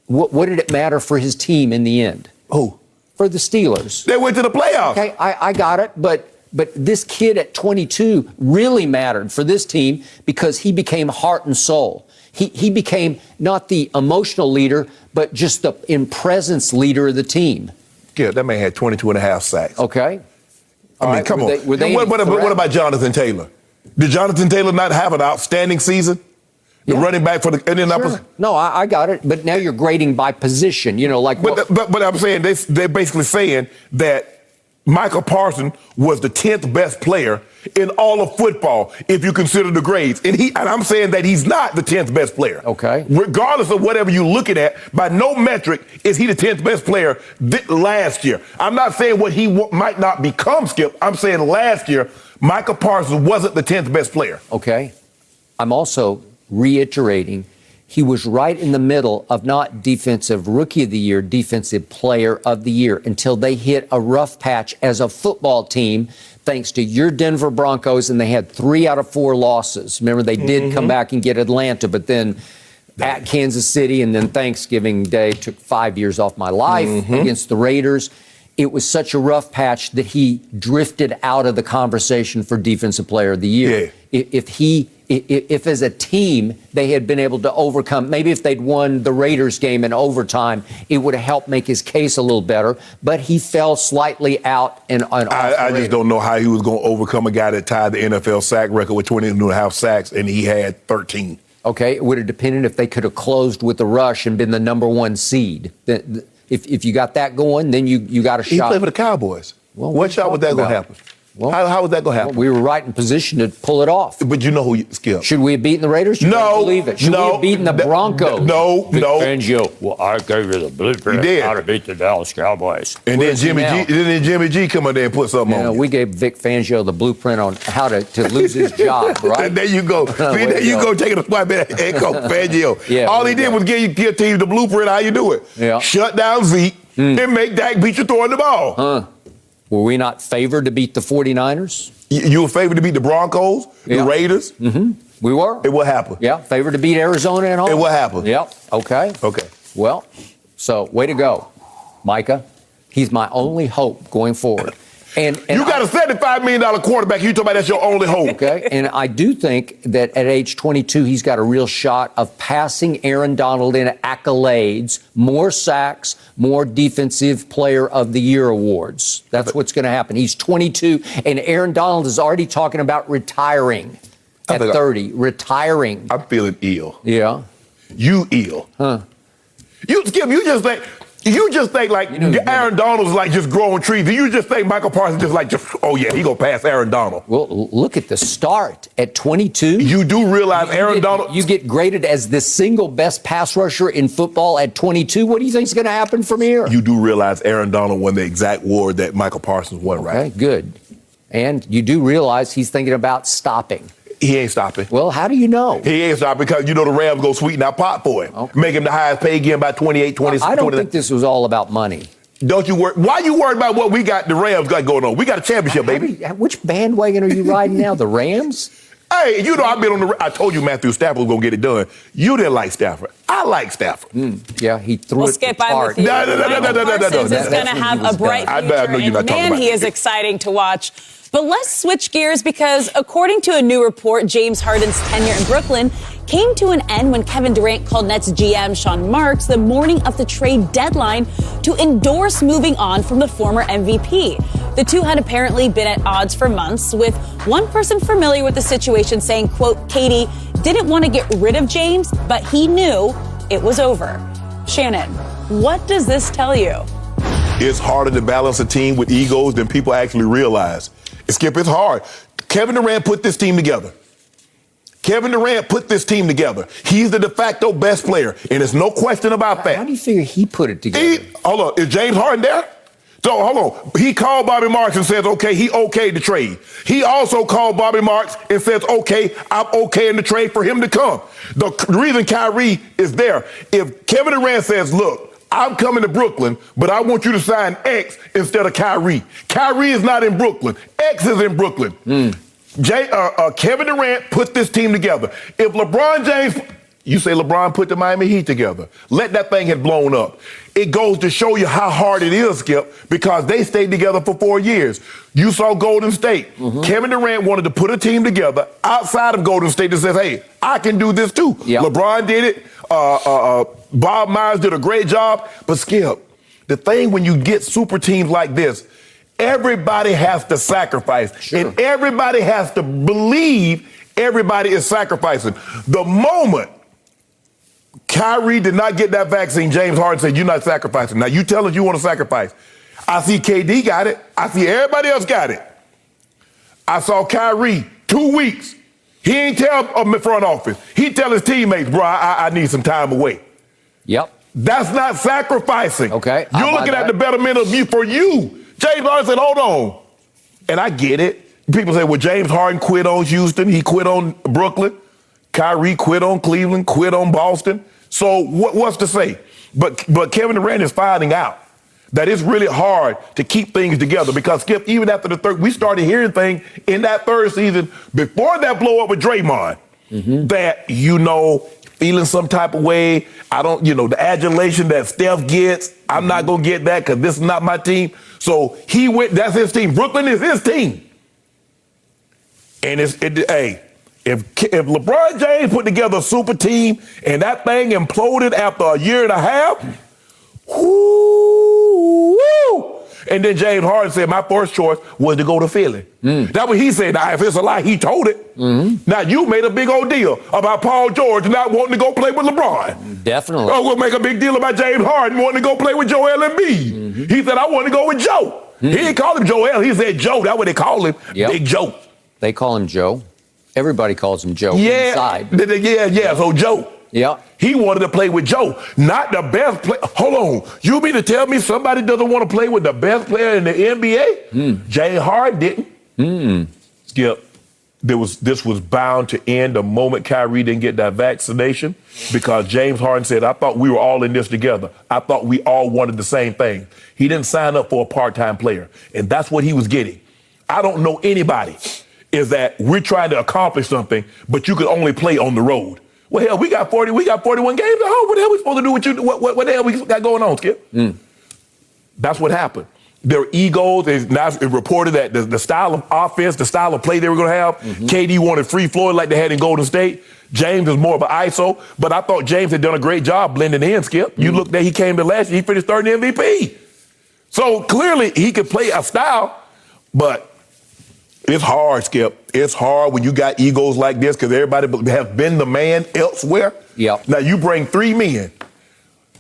what did it matter for his team in the end? Who? For the Steelers. They went to the playoffs. Okay, I got it. But this kid at 22 really mattered for this team because he became heart and soul. He became not the emotional leader, but just the in presence leader of the team. Yeah, that man had 22 and a half sacks. Okay. I mean, come on. What about Jonathan Taylor? Did Jonathan Taylor not have an outstanding season? The running back for the Indianapolis? Sure. No, I got it. But now you're grading by position, But I'm saying they're basically saying that Micah Parsons was the 10th best player in all of football if you consider the grades. And I'm saying that he's not the 10th best player. Okay. Regardless of whatever you're looking at, by no metric is he the 10th best player last year. I'm not saying what he might not become, Skip. I'm saying last year, Micah Parsons wasn't the 10th best player. Okay. I'm also reiterating he was right in the middle of not defensive rookie of the year, defensive player of the year until they hit a rough patch as a football team, thanks to your Denver Broncos, and they had 3 out of 4 losses. Remember, they did come back and get Atlanta, but then at Kansas City and then Thanksgiving Day took 5 years off my life against the Raiders. It was such a rough patch that he drifted out of the conversation for defensive player of the year. Yeah. If as a team they had been able to overcome, maybe if they'd won the Raiders game in overtime, it would have helped make his case a little better. But he fell slightly out. I just don't know how he was going to overcome a guy that tied the NFL sack record with 22.5 sacks, and he had 13. Okay, it would have depended if they could have closed with the rush and been the number 1 seed. If you got that going, then you got a shot. He played for the Cowboys. Well, what shot was that going to happen? Well, how was that going to happen? Well, we were right in position to pull it off. But you know who Skip. Should we have beaten the Raiders? No. Believe it. Should we have beaten the Broncos? No. Fangio, well, I gave you the blueprint how to beat the Dallas Cowboys. And then Jimmy G come in there and put something on you. We gave Vic Fangio the blueprint on how to lose his job, right? And there you go. There you go taking a swipe at head coach Fangio. Yeah, all he did was give teams the blueprint how you do it. Yeah. Shut down Zeke and make Dak beat you throwing the ball. Were we not favored to beat the 49ers? You were favored to beat the Broncos, the Raiders? We were. It will happen. Yeah, favored to beat Arizona at home. It will happen. Yep. Okay. Well, so way to go, Micah. He's my only hope going forward. And you got a $75 million quarterback. You talk about that's your only hope. Okay. And I do think that at age 22, he's got a real shot of passing Aaron Donald in accolades, more sacks, more defensive player of the year awards. That's what's going to happen. He's 22, and Aaron Donald is already talking about retiring at 30. Retiring. I'm feeling ill. Yeah. You ill. Skip, you just think like Aaron Donald's like just growing trees. Do you just think Michael Parsons he gonna pass Aaron Donald? Well, look at the start at 22. You do realize Aaron Donald. You get graded as the single best pass rusher in football at 22. What do you think is going to happen from here? You do realize Aaron Donald won the exact award that Michael Parsons won, right? Okay, good. And you do realize he's thinking about stopping. He ain't stopping. Well, how do you know? He ain't stopping because the Rams go sweeten that pot for him. Okay. Make him the highest paid again by 28, 20. I don't think this was all about money. Don't you worry? Why you worried about what we got, the Rams got going on? We got a championship, baby. Which bandwagon are you riding now? The Rams? Hey, I've been on I told you Matthew Stafford was going to get it done. You didn't like Stafford. I like Stafford. Yeah, he threw it Skip, to I'm with you. No. Parsons is going to have a bright future, and man, he is exciting to watch. But let's switch gears because according to a new report, James Harden's tenure in Brooklyn came to an end when Kevin Durant called Nets GM Sean Marks the morning of the trade deadline to endorse moving on from the former MVP. The two had apparently been at odds for months, with one person familiar with the situation saying, quote, KD didn't want to get rid of James, but he knew it was over. Shannon, what does this tell you? It's harder to balance a team with egos than people actually realize. Skip, it's hard. Kevin Durant put this team together. Kevin Durant put this team together. He's the de facto best player, and there's no question about that. How do you figure he put it together? Hold on. Is James Harden there? So, hold on. He called Bobby Marks and says, okay, he okayed the trade. He also called Bobby Marks and says, okay, I'm okaying the trade for him to come. The reason Kyrie is there, if Kevin Durant says, look, I'm coming to Brooklyn, but I want you to sign X instead of Kyrie. Kyrie is not in Brooklyn. X is in Brooklyn. Kevin Durant put this team together. If LeBron James, you say LeBron put the Miami Heat together, let that thing had blown up. It goes to show you how hard it is, Skip, because they stayed together for 4 years. You saw Golden State. Kevin Durant wanted to put a team together outside of Golden State that says, hey, I can do this too. Yep. LeBron did it. Bob Myers did a great job. But Skip, the thing when you get super teams like this, everybody has to sacrifice. Sure. And everybody has to believe everybody is sacrificing. The moment Kyrie did not get that vaccine, James Harden said, you're not sacrificing. Now, you tell us you want to sacrifice. I see KD got it. I see everybody else got it. I saw Kyrie 2 weeks. He ain't tell the front office. He tell his teammates, bro, I need some time away. Yep. That's not sacrificing. Okay. You're looking at the betterment of you for you. James Harden said, hold on. And I get it. People say, well, James Harden quit on Houston. He quit on Brooklyn. Kyrie quit on Cleveland, quit on Boston. So what's to say? But Kevin Durant is finding out that it's really hard to keep things together because, Skip, even after the third, we started hearing things in that third season before that blow up with Draymond that, feeling some type of way. I don't, the adulation that Steph gets, I'm not going to get that because this is not my team. So he went, that's his team. Brooklyn is his team. And if LeBron James put together a super team and that thing imploded after a year and a half, whoo, and then James Harden said, my first choice was to go to Philly. That's what he said. Now, if it's a lie, he told it. Now, you made a big old deal about Paul George not wanting to go play with LeBron. Definitely. Oh, we'll make a big deal about James Harden wanting to go play with Joel Embiid. He said, I want to go with Joe. He didn't call him Joel. He said Joe. That's what they call him. Yep. Big Joe. They call him Joe. Everybody calls him Joe inside. Yeah, so Joe. Yeah. He wanted to play with Joe, not the best player. Hold on. You mean to tell me somebody doesn't want to play with the best player in the NBA? James Harden didn't. Skip, this was bound to end the moment Kyrie didn't get that vaccination because James Harden said, I thought we were all in this together. I thought we all wanted the same thing. He didn't sign up for a part-time player, and that's what he was getting. I don't know anybody is that we're trying to accomplish something, but you could only play on the road. Well, hell, we got 41 games at home. What the hell are we supposed to do with you? What the hell we got going on, Skip? That's what happened. Their egos, it's now reported that the style of offense, the style of play they were going to have, KD wanted free flow like they had in Golden State. James is more of an ISO, but I thought James had done a great job blending in, Skip. You look there, he came to last year, he finished third in the MVP. So clearly he could play a style, but it's hard, Skip. It's hard when you got egos like this because everybody has been the man elsewhere. Yep. Now you bring 3 men.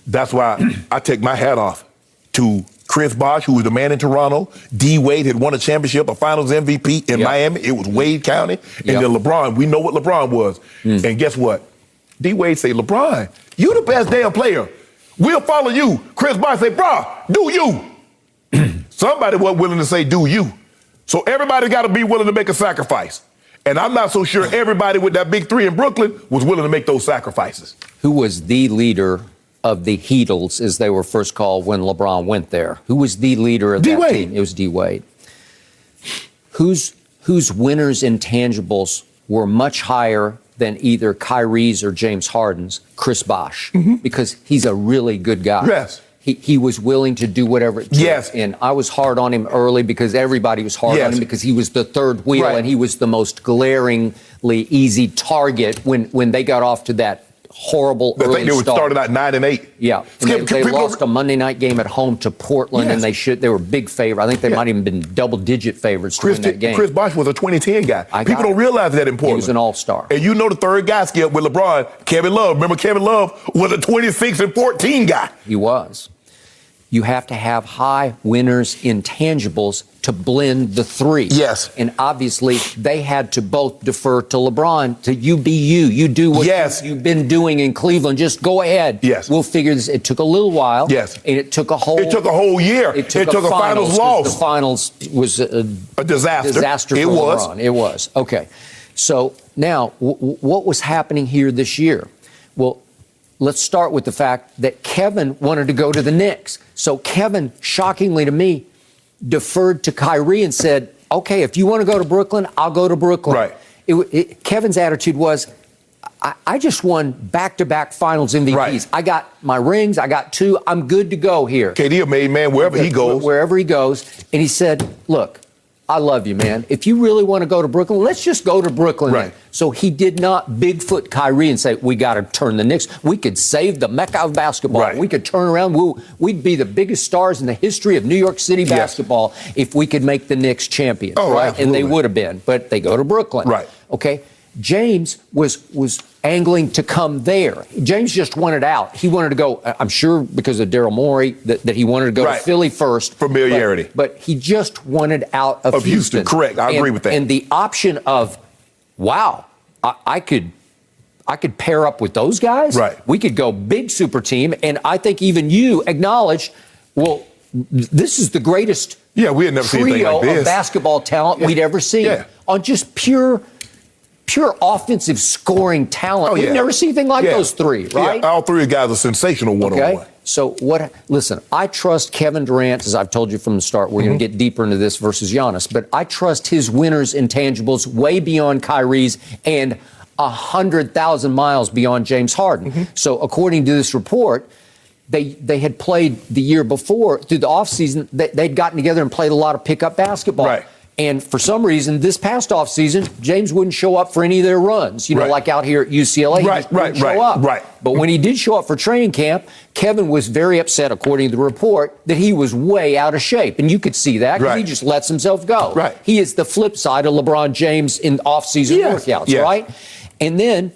That's why I take my hat off to Chris Bosh, who was the man in Toronto. D. Wade had won a championship, a Finals MVP in Miami. It was Wade County. And then LeBron, we know what LeBron was. And guess what? D. Wade say, LeBron, you the best damn player. We'll follow you. Chris Bosh say, bro, do you. Somebody wasn't willing to say, do you. So everybody got to be willing to make a sacrifice. And I'm not so sure everybody with that big 3 in Brooklyn was willing to make those sacrifices. Who was the leader of the Heatles, as they were first called when LeBron went there? Who was the leader of that team? It was D. Wade. Whose winners' intangibles were much higher than either Kyrie's or James Harden's? Chris Bosh, because he's a really good guy. Yes. He was willing to do whatever it took. Yes. And I was hard on him early because everybody was hard on him because he was the third wheel and he was the most glaringly easy target when they got off to that horrible I early think they were started out 9-8. Yeah, and they lost a Monday night game at home to Portland, and they were big favorites. I think they might even been double-digit favorites to win that game. Chris Bosh was a 2010 guy. People don't realize that in Portland. He was an all-star. And you know the third guy, Skip, with LeBron, Kevin Love. Remember Kevin Love was a 26 and 14 guy. He was. You have to have high winners intangibles to blend the three. Yes. And obviously, they had to both defer to LeBron, to you be you. You do what you've been doing in Cleveland. Just go ahead. Yes. We'll figure this. It took a little while. Yes. And it took a whole year. It took a finals loss. The finals was a disaster. Disaster for LeBron. It was. Okay. So now, what was happening here this year? Well, let's start with the fact that Kevin wanted to go to the Knicks. So Kevin, shockingly to me, deferred to Kyrie and said, okay, if you want to go to Brooklyn, I'll go to Brooklyn. Right. Kevin's attitude was, I just won back-to-back finals MVPs. Right. I got my rings. I got 2. I'm good to go here. KD a made man wherever he goes. Wherever he goes. And he said, look, I love you, man. If you really want to go to Brooklyn, let's just go to Brooklyn. Right. Then. So he did not Bigfoot Kyrie and say, we got to turn the Knicks. We could save the Mecca of basketball. Right. We could turn around. We'd be the biggest stars in the history of New York City basketball if we could make the Knicks champions. Oh, right? absolutely. And they would have been. But they go to Brooklyn. Right. Okay. James was angling to come there. James just wanted out. He wanted to go, I'm sure because of Daryl Morey, that he wanted to go to Philly first. Familiarity. But he just wanted out of Houston. Correct. I agree with that. And the option of, wow, I could pair up with those guys. Right. We could go big super team. And I think even you acknowledged, well, this is the greatest we had never seen anything like this. Of basketball talent we'd ever seen. On just pure offensive scoring talent. We've never seen anything like those three, right? Yeah, all three guys are sensational one-on-one. Okay. So listen, I trust Kevin Durant, as I've told you from the start. We're going to get deeper into this versus Giannis, but I trust his winners' intangibles way beyond Kyrie's and 100,000 miles beyond James Harden. So according to this report, they had played the year before through the offseason. They'd gotten together and played a lot of pickup basketball. Right. And for some reason, this past offseason, James wouldn't show up for any of their runs. You know, like out here at UCLA, he just wouldn't show up. Right. But when he did show up for training camp, Kevin was very upset, according to the report, that he was way out of shape. And you could see that because he just lets himself go. Right. He is the flip side of LeBron James in offseason workouts, right? And then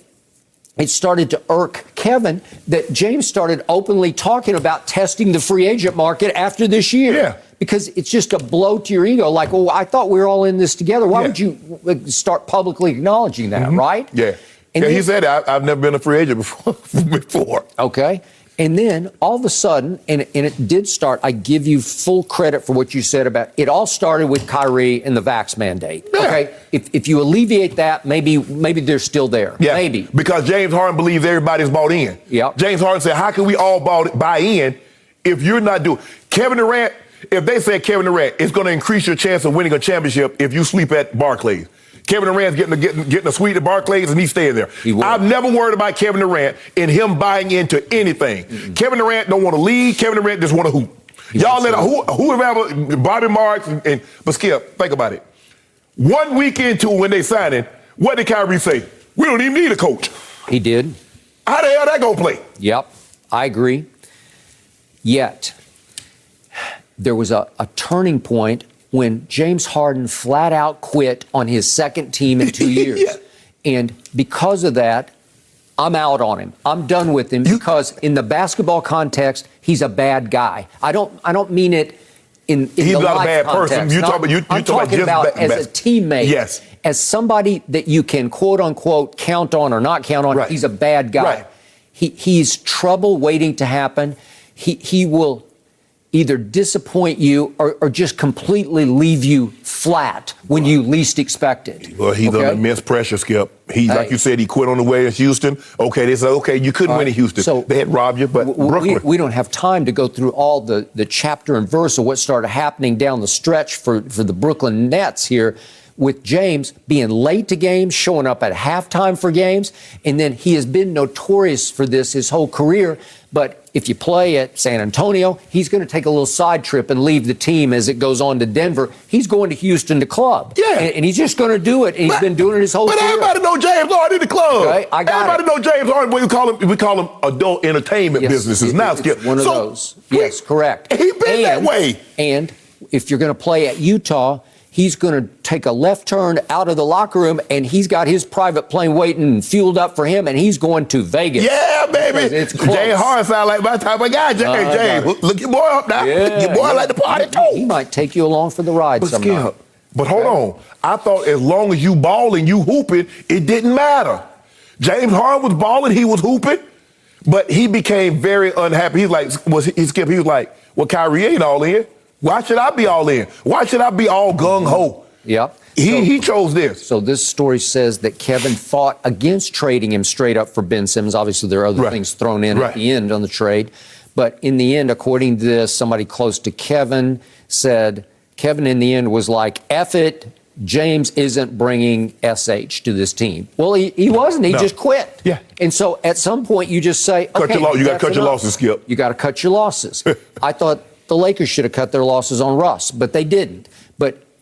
it started to irk Kevin that James started openly talking about testing the free agent market after this year. Yeah. Because it's just a blow to your ego. Like, well, I thought we were all in this together. Why would you start publicly acknowledging that, right? Yeah. And he said, I've never been a free agent before. Okay. And then all of a sudden, and it did start, I give you full credit for what you said about it. All started with Kyrie and the vax mandate. Yeah. Okay. If you alleviate that, maybe they're still there. Yeah. Maybe. Because James Harden believes everybody's bought in. Yeah. James Harden said, how can we all buy in if you're not doing Kevin Durant? If they said Kevin Durant, it's going to increase your chance of winning a championship if you sleep at Barclays. Kevin Durant's getting a suite at Barclays and he's staying there. I've never worried about Kevin Durant and him buying into anything. Mm-hmm. Kevin Durant don't want to lead. Kevin Durant just want to hoop. Y'all let whoever, Bobby Marks, but Skip, think about it. 1 week into when they signed him, what did Kyrie say? We don't even need a coach. He did. How the hell that going to play? Yep, I agree. Yet, there was a turning point when James Harden flat out quit on his second team in 2 years. And because of that, I'm out on him. I'm done with him because in the basketball context, he's a bad guy. I don't mean it in he's the not life a bad context. person. I'm talking about as a teammate. Yes. As somebody that you can quote unquote count on or not count on. Right. He's a bad guy. Right. He's trouble waiting to happen. He will either disappoint you or just completely leave you flat when you least expect it. Well, he's under immense pressure, Skip. Like you said, he quit on the way in Houston. Okay, they said, okay, you couldn't win in Houston. So they had robbed you, but Brooklyn. We don't have time to go through all the chapter and verse of what started happening down the stretch for the Brooklyn Nets here. with James being late to games, showing up at halftime for games, and then he has been notorious for this his whole career. But if you play at San Antonio, he's going to take a little side trip and leave the team as it goes on to Denver. He's going to Houston to club. Yeah. And he's just going to do it. And he's been doing it his whole career. But everybody know James Harden in the club. Okay, everybody know James Harden. We call him adult entertainment businesses now, Skip. One of those. Yes, correct. He been that way. And if you're going to play at Utah, he's going to take a left turn out of the locker room, and he's got his private plane waiting and fueled up for him, and he's going to Vegas. Yeah, baby. It's close. James Harden sound like my type of guy. James, look your boy up now. Yeah, your boy like the party too. He might take you along for the ride sometime. But hold on. I thought as long as you balling, you hooping, it didn't matter. James Harden was balling, he was hooping, but he became very unhappy. He's like, Skip, he was like, well, Kyrie ain't all in. Why should I be all in? Why should I be all gung-ho? Yep. He chose this. So this story says that Kevin fought against trading him straight up for Ben Simmons. Obviously, there are other things thrown in at the end on the trade. But in the end, according to this, somebody close to Kevin said, Kevin in the end was like, F it, James isn't bringing SH to this team. Well, he wasn't. He just quit. Yeah. And so at some point, you just say, okay, you got to cut your losses, Skip. You got to cut your losses. I thought the Lakers should have cut their losses on Russ, but they didn't.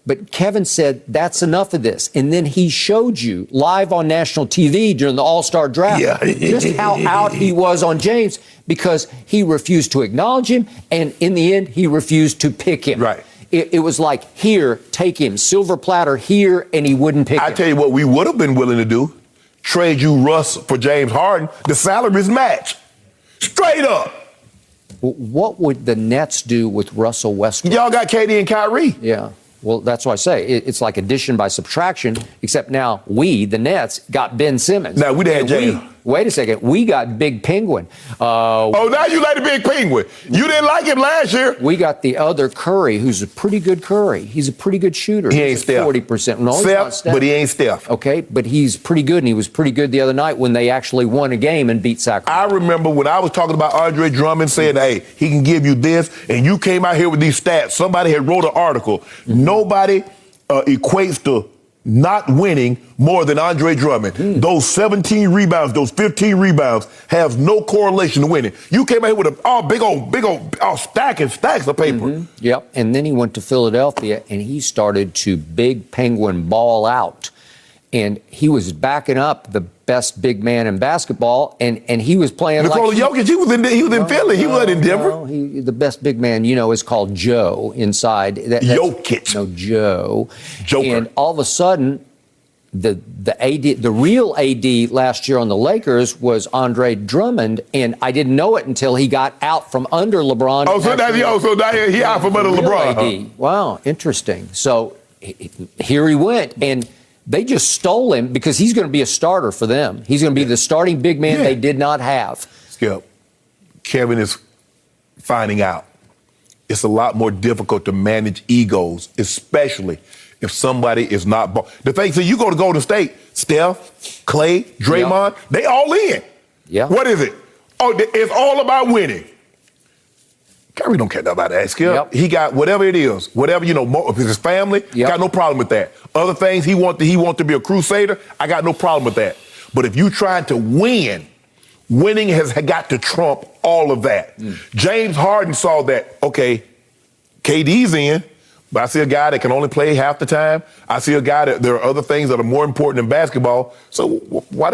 But Kevin said, that's enough of this. And then he showed you live on national TV during the All-Star draft just how out he was on James because he refused to acknowledge him. And in the end, he refused to pick him. Right. It was like, here, take him, silver platter here, and he wouldn't pick him. I tell you what we would have been willing to do, trade you Russ for James Harden. The salaries match. Straight up. What would the Nets do with Russell Westbrook? Y'all got KD and Kyrie. Yeah. Well, that's why I say it's like addition by subtraction, except now we, the Nets, got Ben Simmons. Now, we had James. Wait a second. We got Big Penguin. Now you like the Big Penguin. You didn't like him last year. We got the other Curry, who's a pretty good Curry. He's a pretty good shooter. He ain't Steph. 40%. No, Steph, he's not Steph. But he ain't Steph. Okay, but he's pretty good, and he was pretty good the other night when they actually won a game and beat Sacramento. I remember when I was talking about Andre Drummond saying, hey, he can give you this, and you came out here with these stats. Somebody had wrote an article. Nobody equates to not winning more than Andre Drummond. Those 17 rebounds, those 15 rebounds have no correlation to winning. You came out here with a big old stack and stacks of paper. Yep. And then he went to Philadelphia and he started to Big Penguin ball out. And he was backing up the best big man in basketball, and he was playing Nikola Jokic, he was in Philly. He wasn't in Denver. No, the best big man, is called Joe inside. Jokic. No, Joe. Joker. And all of a sudden, the real AD last year on the Lakers was Andre Drummond, and I didn't know it until he got out from under LeBron. So now he out from under LeBron. AD. Wow, interesting. So here he went, and they just stole him because he's going to be a starter for them. He's going to be the starting big man they did not have. Skip, Kevin is finding out it's a lot more difficult to manage egos, especially if somebody is not. The thing is, you go to Golden State, Steph, Clay, Draymond, they all in. Yeah. What is it? Oh, it's all about winning. Kyrie don't care about that, Skip. He got whatever it is, whatever, if it's his family, got no problem with that. Other things, he want to be a crusader, I got no problem with that. But if you trying to win, winning has got to trump all of that. James Harden saw that, okay, KD's in, but I see a guy that can only play half the time. I see a guy that there are other things that are more important than basketball. So why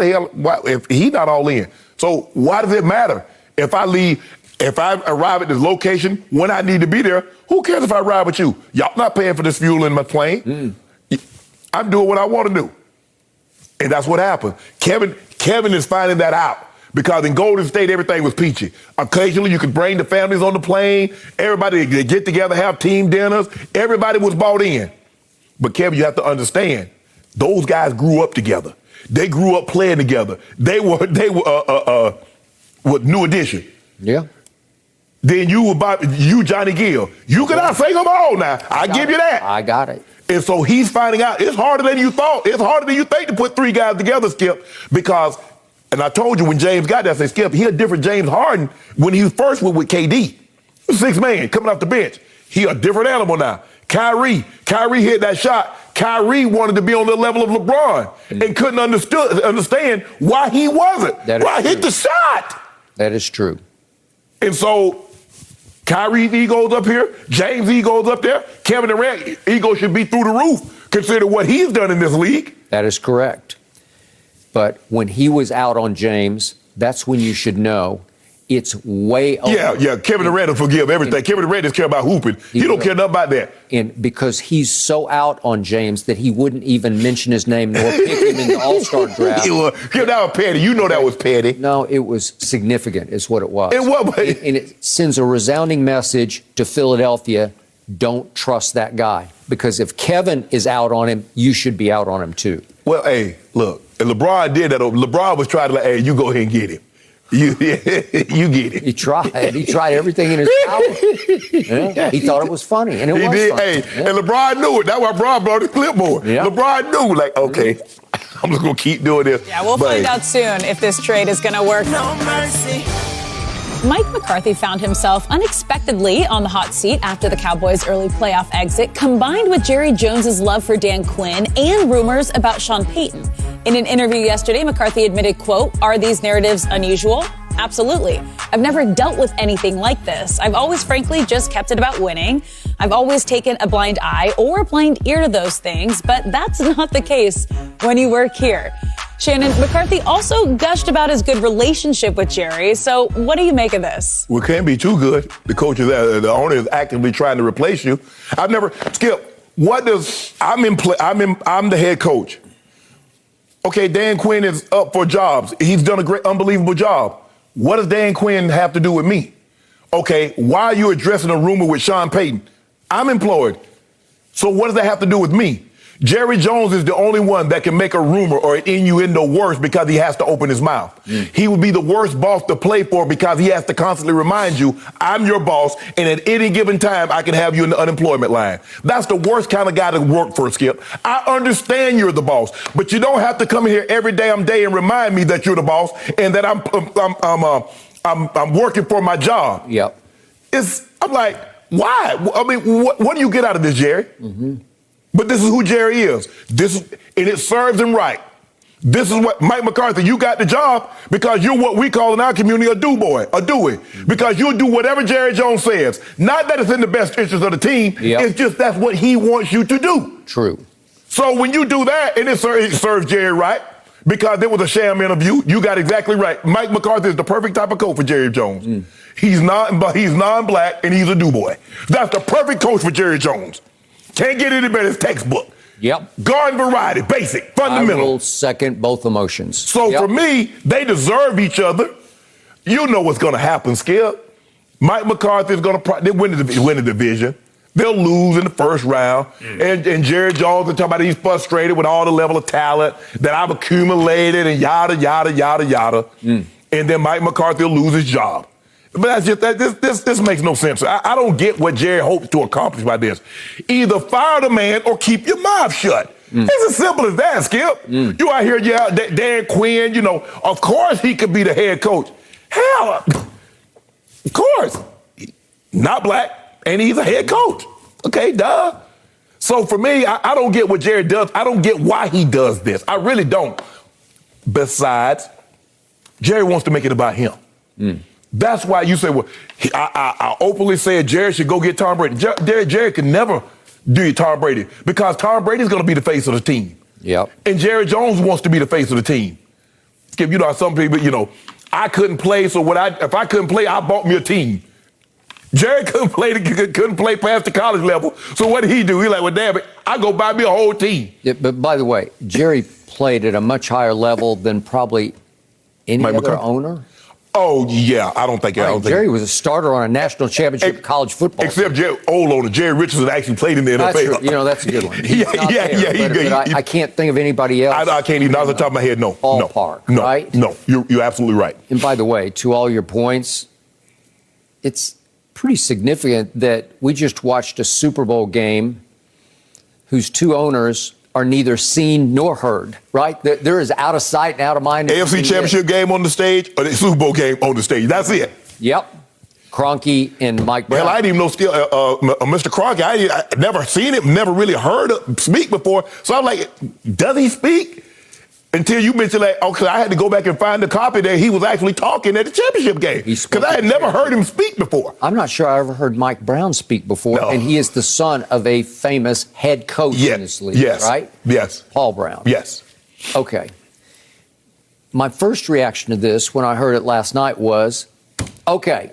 if he's not all in? So why does it matter if I leave? If I arrive at this location when I need to be there, who cares if I ride with you? Y'all not paying for this fuel in my plane. I'm doing what I want to do. And that's what happened. Kevin is finding that out because in Golden State, everything was peachy. Occasionally, you could bring the families on the plane. Everybody they get together, have team dinners. Everybody was bought in. But Kevin, you have to understand, those guys grew up together. They grew up playing together. They were New Edition. Yeah. Then you Johnny Gill. You cannot sing them all now. I give you that. I got it. And so he's finding out it's harder than you thought. It's harder than you think to put three guys together, Skip, because, and I told you when James got there, I said, Skip, he a different James Harden when he first went with KD. 6 man coming off the bench. He a different animal now. Kyrie hit that shot. Kyrie wanted to be on the level of LeBron and couldn't understand why he wasn't. Why hit the shot? That is true. And so Kyrie's ego's up here, James' ego's up there, Kevin Durant's ego should be through the roof, consider what he's done in this league. That is correct. But when he was out on James, that's when you should know it's way over. Yeah, Kevin Durant will forgive everything. Kevin Durant just care about hooping. He don't care nothing about that. And because he's so out on James that he wouldn't even mention his name nor pick him in the All-Star draft. That was petty. You know that was petty. No, it was significant is what it was. It was. And it sends a resounding message to Philadelphia, don't trust that guy. Because if Kevin is out on him, you should be out on him too. Well, hey, look, and LeBron did that. LeBron was trying to hey, you go ahead and get him. You get it. He tried. He tried everything in his power. Yeah. He thought it was funny, and it was funny. Hey, and LeBron knew it. That's why LeBron brought his clipboard. Yeah. LeBron knew, like, okay, I'm just going to keep doing this. Yeah, we'll find out soon if this trade is going to work. No mercy. Mike McCarthy found himself unexpectedly on the hot seat after the Cowboys' early playoff exit, combined with Jerry Jones's love for Dan Quinn and rumors about Sean Payton. In an interview yesterday, McCarthy admitted, quote, "Are these narratives unusual? Absolutely. I've never dealt with anything like this. I've always, frankly, just kept it about winning. I've always taken a blind eye or a blind ear to those things, but that's not the case when you work here." Shannon, McCarthy also gushed about his good relationship with Jerry. So what do you make of this? Well, it can't be too good. The coach is the owner is actively trying to replace you. I've never, Skip, what does, I'm the head coach. Okay, Dan Quinn is up for jobs. He's done a great, unbelievable job. What does Dan Quinn have to do with me? Okay, why are you addressing a rumor with Sean Payton? I'm employed. So what does that have to do with me? Jerry Jones is the only one that can make a rumor or an innuendo worse because he has to open his mouth. He would be the worst boss to play for because he has to constantly remind you, I'm your boss, and at any given time, I can have you in the unemployment line. That's the worst kind of guy to work for, Skip. I understand you're the boss, but you don't have to come in here every damn day and remind me that you're the boss and that I'm working for my job. Yep. I'm like, why? I mean, what do you get out of this, Jerry? But this is who Jerry is. And it serves him right. This is what, Mike McCarthy, you got the job because you're what we call in our community a do-boy, a doie. Because you'll do whatever Jerry Jones says. Not that it's in the best interest of the team. Yep. It's just that's what he wants you to do. True. So when you do that, and it serves Jerry right, because it was a sham interview, you got exactly right. Mike McCarthy is the perfect type of coach for Jerry Jones. He's non-black, and he's a do-boy. That's the perfect coach for Jerry Jones. Can't get any better. It's textbook. Yep. Garden variety, basic, fundamental. I will second both emotions. So for me, they deserve each other. You know what's going to happen, Skip. Mike McCarthy is going to win the division. They'll lose in the first round. And Jerry Jones is talking about he's frustrated with all the level of talent that I've accumulated and yada, yada, yada, yada. And then Mike McCarthy will lose his job. But that's just this makes no sense. I don't get what Jerry hopes to accomplish by this. Either fire the man or keep your mouth shut. It's as simple as that, Skip. You out here, Dan Quinn, of course he could be the head coach. Hell, of course. Not black, and he's a head coach. Okay, duh. So for me, I don't get what Jerry does. I don't get why he does this. I really don't. Besides, Jerry wants to make it about him. That's why you say, well, I openly said Jerry should go get Tom Brady. Jerry could never do Tom Brady because Tom Brady's going to be the face of the team. Yep. And Jerry Jones wants to be the face of the team. Skip, some people, I couldn't play, so if I couldn't play, I bought me a team. Jerry couldn't play past the college level, so what did he do? He's like, well, damn it, I go buy me a whole team. Yeah, but by the way, Jerry played at a much higher level than probably any other owner. Oh, yeah. I don't think Jerry was a starter on a national championship college football. Except old owner Jerry Richardson actually played in the NFL. That's a good one. I can't think of anybody else. I can't even, off the top of my head, no. Ballpark, no, right? No, you're absolutely right. And by the way, to all your points, it's pretty significant that we just watched a Super Bowl game whose two owners are neither seen nor heard, right? There is out of sight and out of mind. AFC Championship game on the stage or the Super Bowl game on the stage. That's it. Yep. Kroenke and Mike Brown. Hell, I didn't even know Mr. Kroenke. I never seen him, never really heard him speak before. So I'm like, does he speak? Until you mentioned that, okay, I had to go back and find the copy that he was actually talking at the championship game. Because I had never heard him speak before. I'm not sure I ever heard Mike Brown speak before. No. And he is the son of a famous head coach in this league, right? Yes. Paul Brown. Yes. Okay. My first reaction to this when I heard it last night was, okay,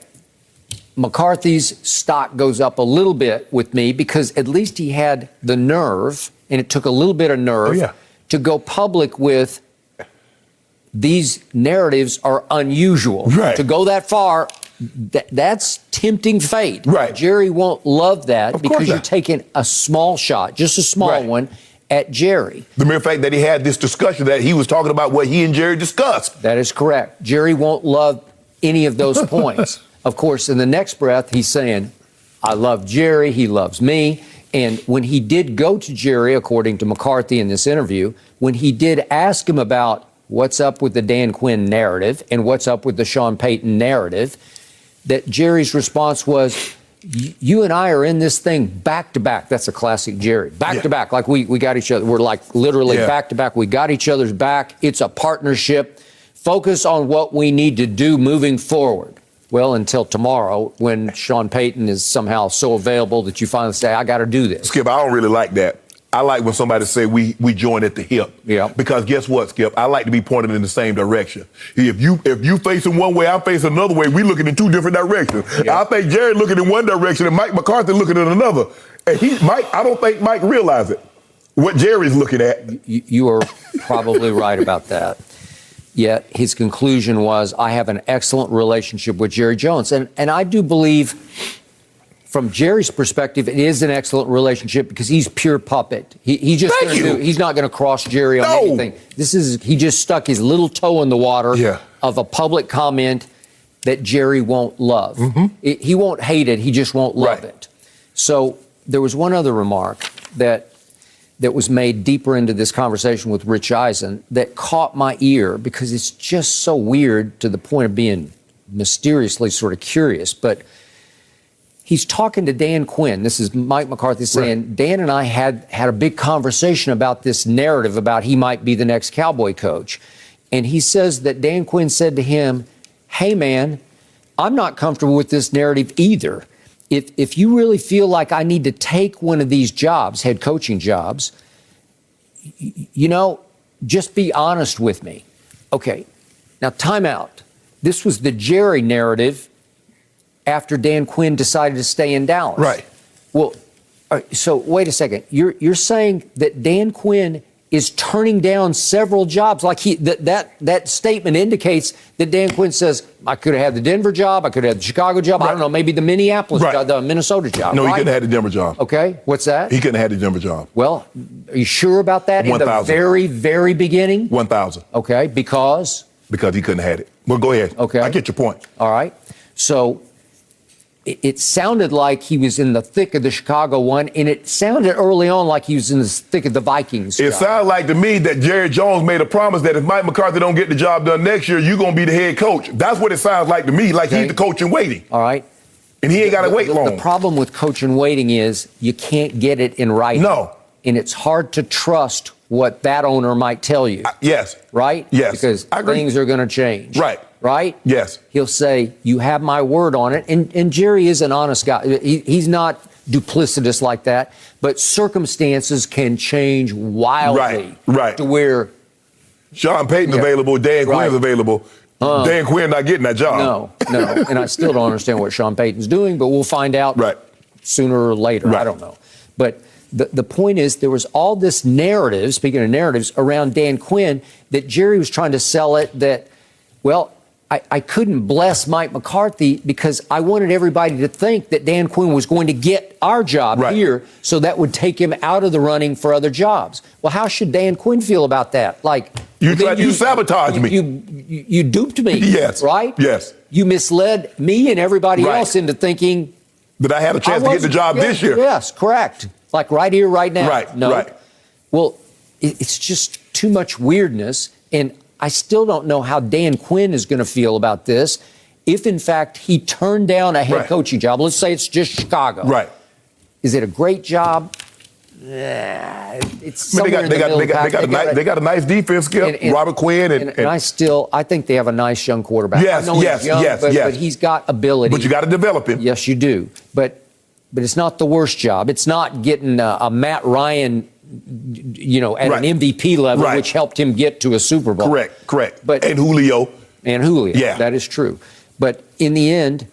McCarthy's stock goes up a little bit with me because at least he had the nerve, and it took a little bit of nerve, to go public with these narratives are unusual. Right. To go that far, that's tempting fate. Right. Jerry won't love that because you're not. taking a small shot, just a small one, at Jerry. The mere fact that he had this discussion, that he was talking about what he and Jerry discussed. That is correct. Jerry won't love any of those points. Of course, in the next breath, he's saying, I love Jerry, he loves me. And when he did go to Jerry, according to McCarthy in this interview, when he did ask him about what's up with the Dan Quinn narrative and what's up with the Sean Payton narrative, that Jerry's response was, you and I are in this thing back to back. That's a classic Jerry. Back to back, like we got each other. We're like literally back to back. We got each other's back. It's a partnership. Focus on what we need to do moving forward. Well, until tomorrow, when Sean Payton is somehow so available that you finally say, I got to do this. Skip, I don't really like that. I like when somebody say we join at the hip. Yeah. Because guess what, Skip? I like to be pointed in the same direction. If you facing one way, I'm facing another way. We looking in two different directions. Yeah. I think Jerry looking in one direction and Mike McCarthy looking in another. And I don't think Mike realized it. What Jerry's looking at. You are probably right about that. Yet his conclusion was, I have an excellent relationship with Jerry Jones. And I do believe, from Jerry's perspective, it is an excellent relationship because he's pure puppet. He's not going to cross Jerry on anything. He just stuck his little toe in the water of a public comment that Jerry won't love. Mm-hmm. He won't hate it. He just won't love it. So there was one other remark that was made deeper into this conversation with Rich Eisen that caught my ear because it's just so weird to the point of being mysteriously sort of curious. But he's talking to Dan Quinn. This is Mike McCarthy saying, Dan and I had a big conversation about this narrative about he might be the next Cowboy coach. And he says that Dan Quinn said to him, hey, man, I'm not comfortable with this narrative either. If you really feel like I need to take one of these jobs, head coaching jobs, just be honest with me. Okay, now time out. This was the Jerry narrative after Dan Quinn decided to stay in Dallas. Right. Well, so wait a second. You're saying that Dan Quinn is turning down several jobs, like that statement indicates that Dan Quinn says, I could have had the Denver job, I could have had the Chicago job, I don't know, maybe the Minneapolis job, the Minnesota job. No, he couldn't have had the Denver job. Okay, what's that? He couldn't have had the Denver job. Well, are you sure about that? 1,000. In the very, very beginning? 1,000. Okay, because? Because he couldn't have had it. Well, go ahead. Okay. I get your point. All right. So it sounded like he was in the thick of the Chicago one, and it sounded early on like he was in the thick of the Vikings It job. sounded like to me that Jerry Jones made a promise that if Mike McCarthy don't get the job done next year, you're going to be the head coach. That's what it sounds like to me, like he's the coach in waiting. All right. And he ain't got to wait long. The problem with coach in waiting is you can't get it in writing. No. And it's hard to trust what that owner might tell you. Yes. Right? Yes. Because things are going to change. Right. Right? Yes. He'll say, you have my word on it. And Jerry is an honest guy. He's not duplicitous like that. But circumstances can change wildly. Right. To where Sean Payton's available, Dan Quinn's available. Dan Quinn not getting that job. No. And I still don't understand what Sean Payton's doing, but we'll find out sooner or later. I don't know. But the point is, there was all this narrative, speaking of narratives, around Dan Quinn that Jerry was trying to sell it that, well, I couldn't bless Mike McCarthy because I wanted everybody to think that Dan Quinn was going to get our job here, so that would take him out of the running for other jobs. Well, how should Dan Quinn feel about that? Like, you sabotaged me. You duped me. Yes. Right? Yes. You misled me and everybody else into thinking that I had a chance to get the job this year. Yes, correct. Like right here, right now. Right. No. Right. Well, it's just too much weirdness, and I still don't know how Dan Quinn is going to feel about this. if in fact he turned down a head coaching job, let's say it's just Chicago. Right. Is it a great job? It's they got a nice defense, Skip. Robert Quinn and I think they have a nice young quarterback. Yes, but he's got ability. But you got to develop him. Yes, you do. But it's not the worst job. It's not getting a Matt Ryan, at an MVP level, which helped him get to a Super Bowl. Correct. But and Julio. Yeah, that is true. But in the end,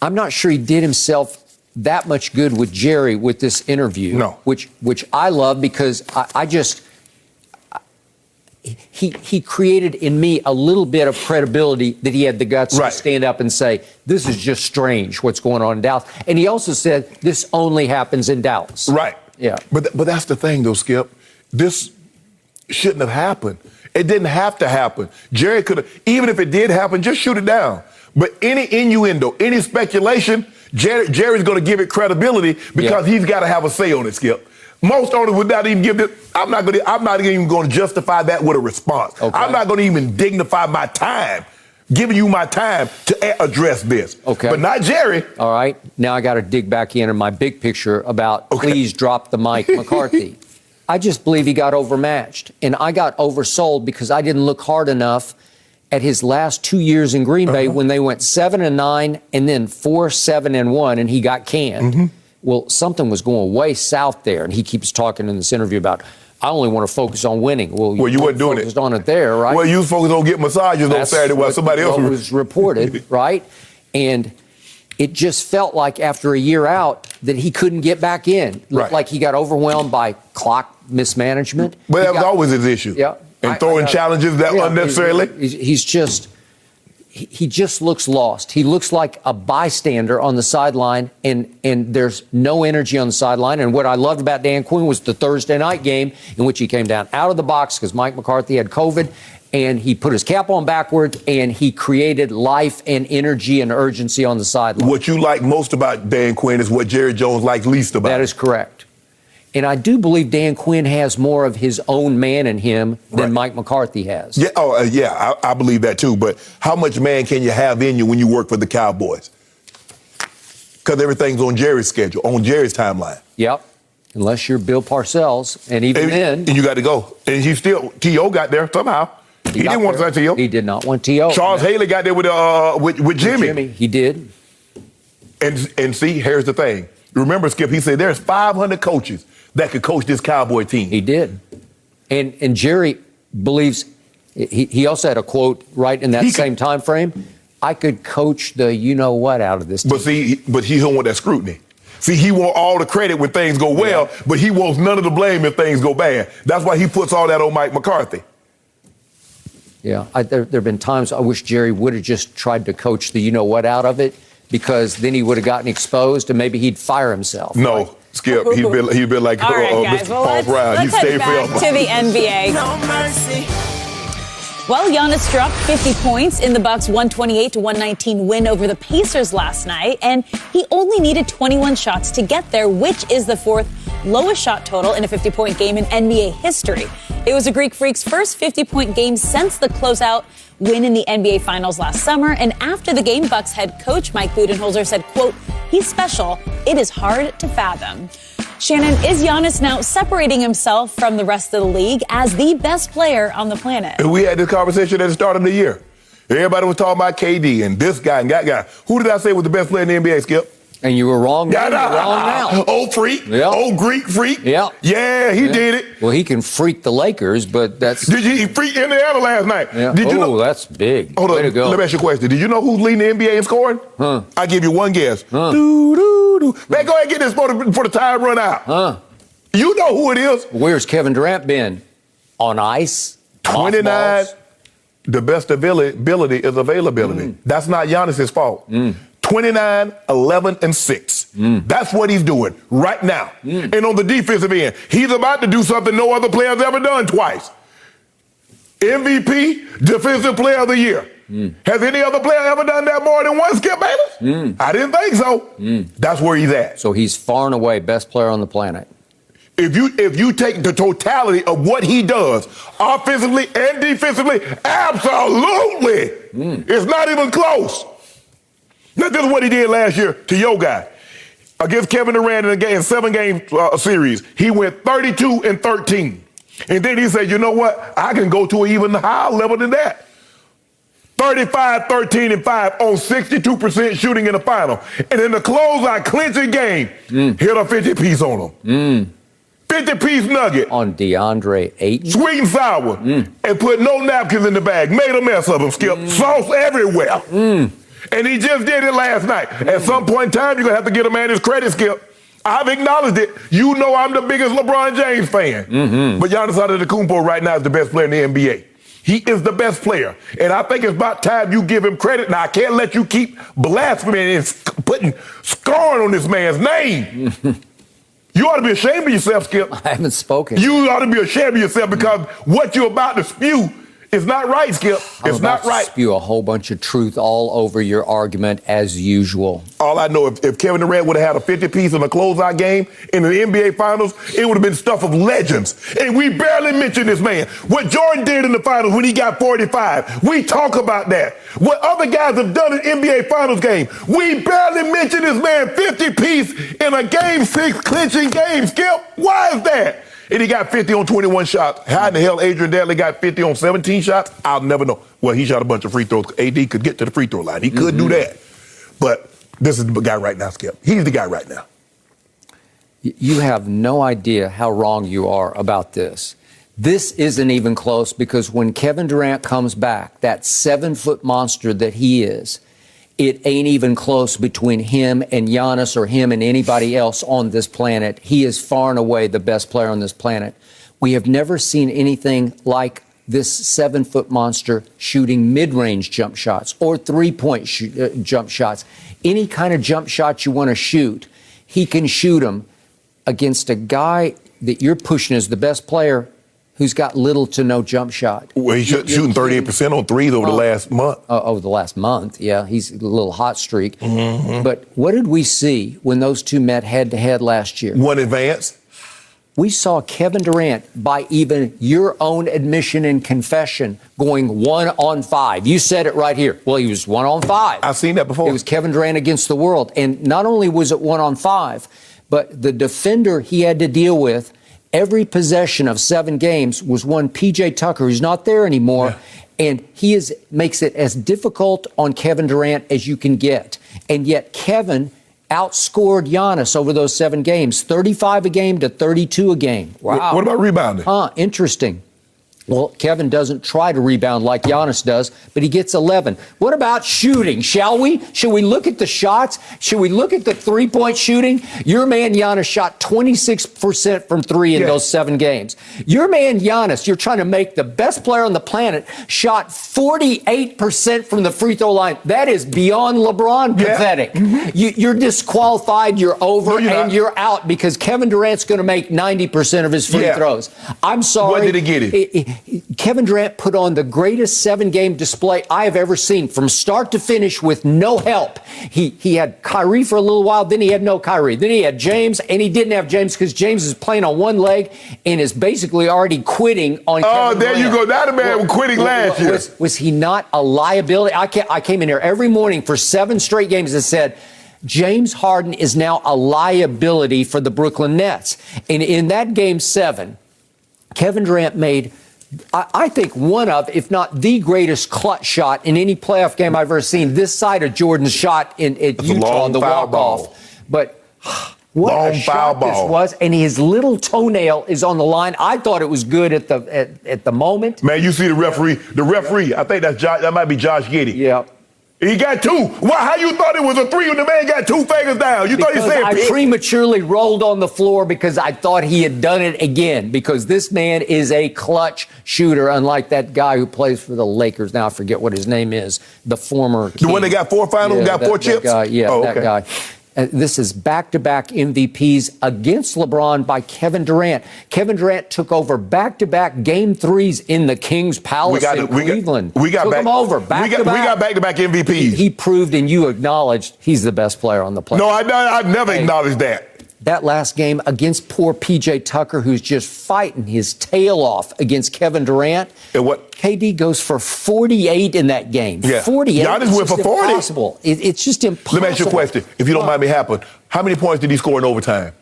I'm not sure he did himself that much good with Jerry with this interview. No. Which I love because he created in me a little bit of credibility that he had the guts to stand up and say, this is just strange what's going on in Dallas. And he also said, this only happens in Dallas. Right. Yeah. But that's the thing, though, Skip. This shouldn't have happened. It didn't have to happen. Jerry could have, even if it did happen, just shoot it down. But any innuendo, any speculation, Jerry's going to give it credibility because he's got to have a say on it, Skip. Most owners would not even give it. I'm not even going to justify that with a response. Okay. I'm not going to even dignify my time, giving you my time to address this. Okay. But not Jerry. All right. Now I got to dig back in my big picture about please drop the mic, McCarthy. I just believe he got overmatched. And I got oversold because I didn't look hard enough at his last 2 years in Green Bay when they went 7-9 and then 4-7-1 and he got canned. Well, something was going way south there. And he keeps talking in this interview about, I only want to focus on winning. Well, you weren't doing it. Focused on it there, right? Well, you was focused on getting massages on Saturday while somebody else was reported, right? And it just felt like after a year out that he couldn't get back in. Looked like he got overwhelmed by clock mismanagement. But that was always his issue. Yeah. And throwing challenges that unnecessarily. He just looks lost. He looks like a bystander on the sideline, and there's no energy on the sideline. And what I loved about Dan Quinn was the Thursday night game in which he came down out of the box because Mike McCarthy had COVID, and he put his cap on backwards, and he created life and energy and urgency on the sideline. What you like most about Dan Quinn is what Jerry Jones likes least about That is correct. And I do believe Dan Quinn has more of his own man in him than Mike McCarthy has. Yeah, I believe that too. But how much man can you have in you when you work for the Cowboys? Because everything's on Jerry's schedule, on Jerry's timeline. Yep. Unless you're Bill Parcells, and even then. And you got to go. And T.O. got there somehow. He didn't want to sign T.O. He did not want T.O. Charles Haley got there with Jimmy. He did. And see, here's the thing. Remember, Skip, he said there's 500 coaches that could coach this Cowboy team. He did. And Jerry believes, he also had a quote right in that same time frame, I could coach the you-know-what out of this team. But he don't want that scrutiny. See, he wants all the credit when things go well, but he wants none of the blame if things go bad. That's why he puts all that on Mike McCarthy. Yeah, there have been times I wish Jerry would have just tried to coach the you-know-what out of it, because then he would have gotten exposed and maybe he'd fire himself. No. Right? Skip, he'd been like Mr. Paul Brown. Let's head back to the NBA. No mercy. Well, Giannis dropped 50 points in the Bucks' 128-119 win over the Pacers last night, and he only needed 21 shots to get there, which is the fourth lowest shot total in a 50-point game in NBA history. It was a Greek Freak's first 50-point game since the closeout win in the NBA Finals last summer, and after the game, Bucks head coach Mike Budenholzer said, quote, he's special. It is hard to fathom. Shannon, is Giannis now separating himself from the rest of the league as the best player on the planet? We had this conversation at the start of the year. Everybody was talking about KD and this guy and that guy. Who did I say was the best player in the NBA, Skip? And you were wrong. You're wrong now. Old freak. Yep. Old Greek freak. Yeah. Yeah, he did it. Well, he can freak the Lakers, but that's... Did you freak Indiana last night? Yeah. Did you know? That's big. Hold on. Way to go. Let me ask you a question. Did you know who's leading the NBA in scoring? I'll give you one guess. Huh. Doo-doo-doo. Man, go ahead and get this before the time run out. Huh. You know who it is. Where's Kevin Durant been? On ice? 29. Mothballs? The best ability is availability. That's not Giannis's fault. 29, 11, and 6. That's what he's doing right now. And on the defensive end, he's about to do something no other player's ever done twice. MVP, Defensive Player of the Year. Has any other player ever done that more than one, Skip Bayless? I didn't think so. That's where he's at. So he's far and away best player on the planet. If you take the totality of what he does, offensively and defensively, absolutely. It's not even close. Now, this is what he did last year to your guy. Against Kevin Durant in a 7-game series, he went 32-13. And then he said, you know what? I can go to an even higher level than that. 35-13-5 on 62% shooting in the final. And in the closeout clinching game, hit a 50-piece on him. 50-piece nugget. On DeAndre Ayton. Sweet and sour. And put no napkins in the bag. Made a mess of them, Skip. Sauce everywhere. And he just did it last night. At some point in time, you're going to have to give a man his credit, Skip. I've acknowledged it. You know I'm the biggest LeBron James fan. But Giannis Antetokounmpo right now is the best player in the NBA. He is the best player. And I think it's about time you give him credit. Now, I can't let you keep blaspheming and putting scorn on this man's name. You ought to be ashamed of yourself, Skip. I haven't spoken. You ought to be ashamed of yourself because what you're about to spew is not right, Skip. It's not right. Spew a whole bunch of truth all over your argument as usual. All I know, if Kevin Durant would have had a 50-piece in a closeout game in the NBA Finals, it would have been stuff of legends. And we barely mention this man. What Jordan did in the finals when he got 45, we talk about that. What other guys have done in NBA Finals game, we barely mention this man 50-piece in a Game 6 clinching game, Skip. Why is that? And he got 50 on 21 shots. How in the hell Adrian Dantley got 50 on 17 shots? I'll never know. Well, he shot a bunch of free throws. AD could get to the free throw line. He could do that. But this is the guy right now, Skip. He's the guy right now. You have no idea how wrong you are about this. This isn't even close because when Kevin Durant comes back, that 7-foot monster that he is, it ain't even close between him and Giannis or him and anybody else on this planet. He is far and away the best player on this planet. We have never seen anything like this 7-foot monster shooting mid-range jump shots or three-point jump shots. Any kind of jump shot you want to shoot, he can shoot them against a guy that you're pushing as the best player who's got little to no jump shot. Well, he's shooting 38% on threes over the last month. Over the last month, yeah. He's a little hot streak. But what did we see when those two met head-to-head last year? One advance. We saw Kevin Durant, by even your own admission and confession, going 1-on-5. You said it right here. Well, he was 1-on-5. I've seen that before. It was Kevin Durant against the world. And not only was it 1-on-5, but the defender he had to deal with every possession of 7 games was one P.J. Tucker, who's not there anymore, and he makes it as difficult on Kevin Durant as you can get. And yet Kevin outscored Giannis over those 7 games, 35 a game to 32 a game. Wow. What about rebounding? Interesting. Well, Kevin doesn't try to rebound like Giannis does, but he gets 11. What about shooting, shall we? Should we look at the shots? Should we look at the three-point shooting? Your man Giannis shot 26% from 3 in those 7 games. Your man Giannis, you're trying to make the best player on the planet, shot 48% from the free throw line. That is beyond LeBron pathetic. You're disqualified, you're over, and you're out because Kevin Durant's going to make 90% of his free throws. I'm sorry. When did he get it? Kevin Durant put on the greatest 7-game display I have ever seen from start to finish with no help. He had Kyrie for a little while, then he had no Kyrie. Then he had James, and he didn't have James because James is playing on one leg and is basically already quitting on Kevin Durant. You go. Now the man was quitting last year. Was he not a liability? I came in here every morning for 7 straight games and said, James Harden is now a liability for the Brooklyn Nets. And in that game 7, Kevin Durant made, I think, one of, if not the greatest clutch shot in any playoff game I've ever seen, this side of Jordan's shot at Utah on the walk-off. But what a shot this was, and his little toenail is on the line. I thought it was good at the moment. Man, you see the referee, I think that might be Josh Giddey. Yeah. He got 2. Well, how you thought it was a 3 when the man got 2 fingers down? You thought he said I prematurely rolled on the floor because I thought he had done it again because this man is a clutch shooter, unlike that guy who plays for the Lakers. Now I forget what his name is, the former king. The one that got 4 finals, got 4 chips? That guy, that guy. This is back-to-back MVPs against LeBron by Kevin Durant. Kevin Durant took over back-to-back Game 3s in the King's Palace in Cleveland. We got back-to-back MVPs. He proved, and you acknowledged, he's the best player on the planet. No, I've never acknowledged that. that last game against poor P.J. Tucker, who's just fighting his tail off against Kevin Durant. And what? KD goes for 48 in that game. Yeah. 48. Giannis went for 40. Impossible. It's just impossible. Let me ask you a question. If you don't mind me happen, how many points did he score in overtime?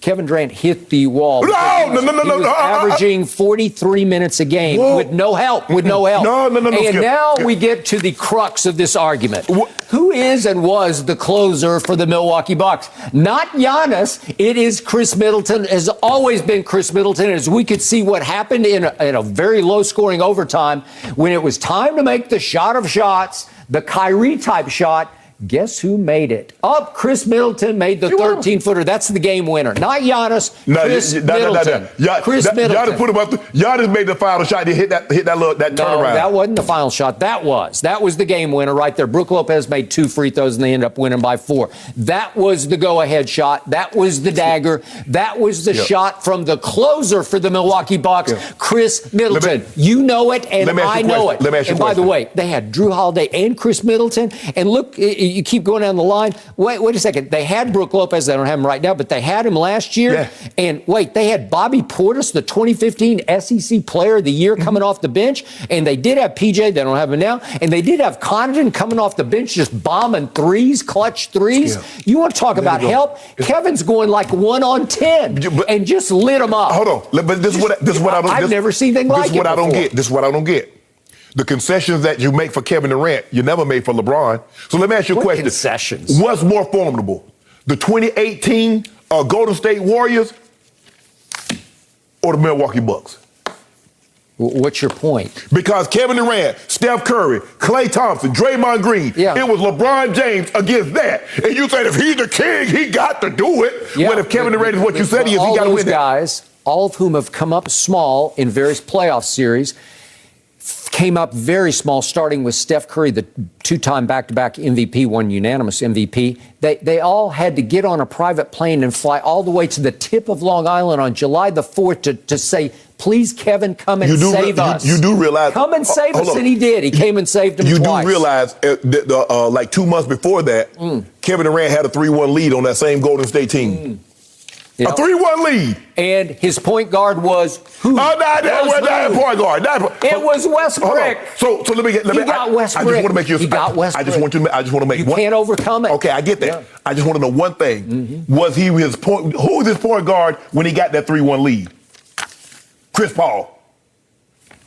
Kevin Durant hit the wall. No. Averaging 43 minutes a game. Whoa. with no help. No. And Skip. now we get to the crux of this argument. Who is and was the closer for the Milwaukee Bucks? Not Giannis. It is Chris Middleton. Has always been Chris Middleton. As we could see what happened in a very low-scoring overtime when it was time to make the shot of shots, the Kyrie-type shot. Guess who made it? Chris Middleton made the 13-footer. That's the game winner. Not Giannis. Chris Middleton. Chris Middleton. Giannis put him up. Giannis made the final shot. He hit that turnaround. No, that wasn't the final shot. That was the game winner right there. Brook Lopez made 2 free throws and they ended up winning by 4. That was the go-ahead shot. That was the dagger. That was the shot from the closer for the Milwaukee Bucks, Chris Middleton. You know it, and I know it. And by the way, they had Drew Holiday and Chris Middleton. And look, you keep going down the line. Wait a second. They had Brook Lopez. They don't have him right now, but they had him last year. Yeah. And wait, they had Bobby Portis, the 2015 SEC Player of the Year, coming off the bench. And they did have PJ. They don't have him now. And they did have Connaughton coming off the bench, just bombing threes, clutch threes. Yeah. You want to talk about help? Kevin's going like 1 on 10 and just lit him up. Hold on. But this is what I don't. I've never seen anything like it. This is what I don't get. The concessions that you make for Kevin Durant, you never made for LeBron. So let me ask you a question. Concessions? What's more formidable, the 2018 Golden State Warriors or the Milwaukee Bucks? What's your point? Because Kevin Durant, Steph Curry, Klay Thompson, Draymond Green, it was LeBron James against that. And you said if he's the king, he got to do it. Yeah, well, if Kevin Durant is what you said he is, he got to win. All those guys, all of whom have come up small in various playoff series, came up very small, starting with Steph Curry, the 2-time back-to-back MVP, one unanimous MVP. They all had to get on a private plane and fly all the way to the tip of Long Island on July the 4th to say, please, Kevin, come and save us. You do realize. Come and save us, and he did. He came and saved him twice. You do realize, like 2 months before that, Kevin Durant had a 3-1 lead on that same Golden State team. A 3-1 lead. And his point guard was who? That was not a point guard. It was Westbrook. So let me get. He got Westbrook. I just want to make you. He got Westbrook. I just want to make. You can't overcome it. Okay, I get that. Yeah. I just want to know one thing. Was he his point? Who was his point guard when he got that 3-1 lead? Chris Paul.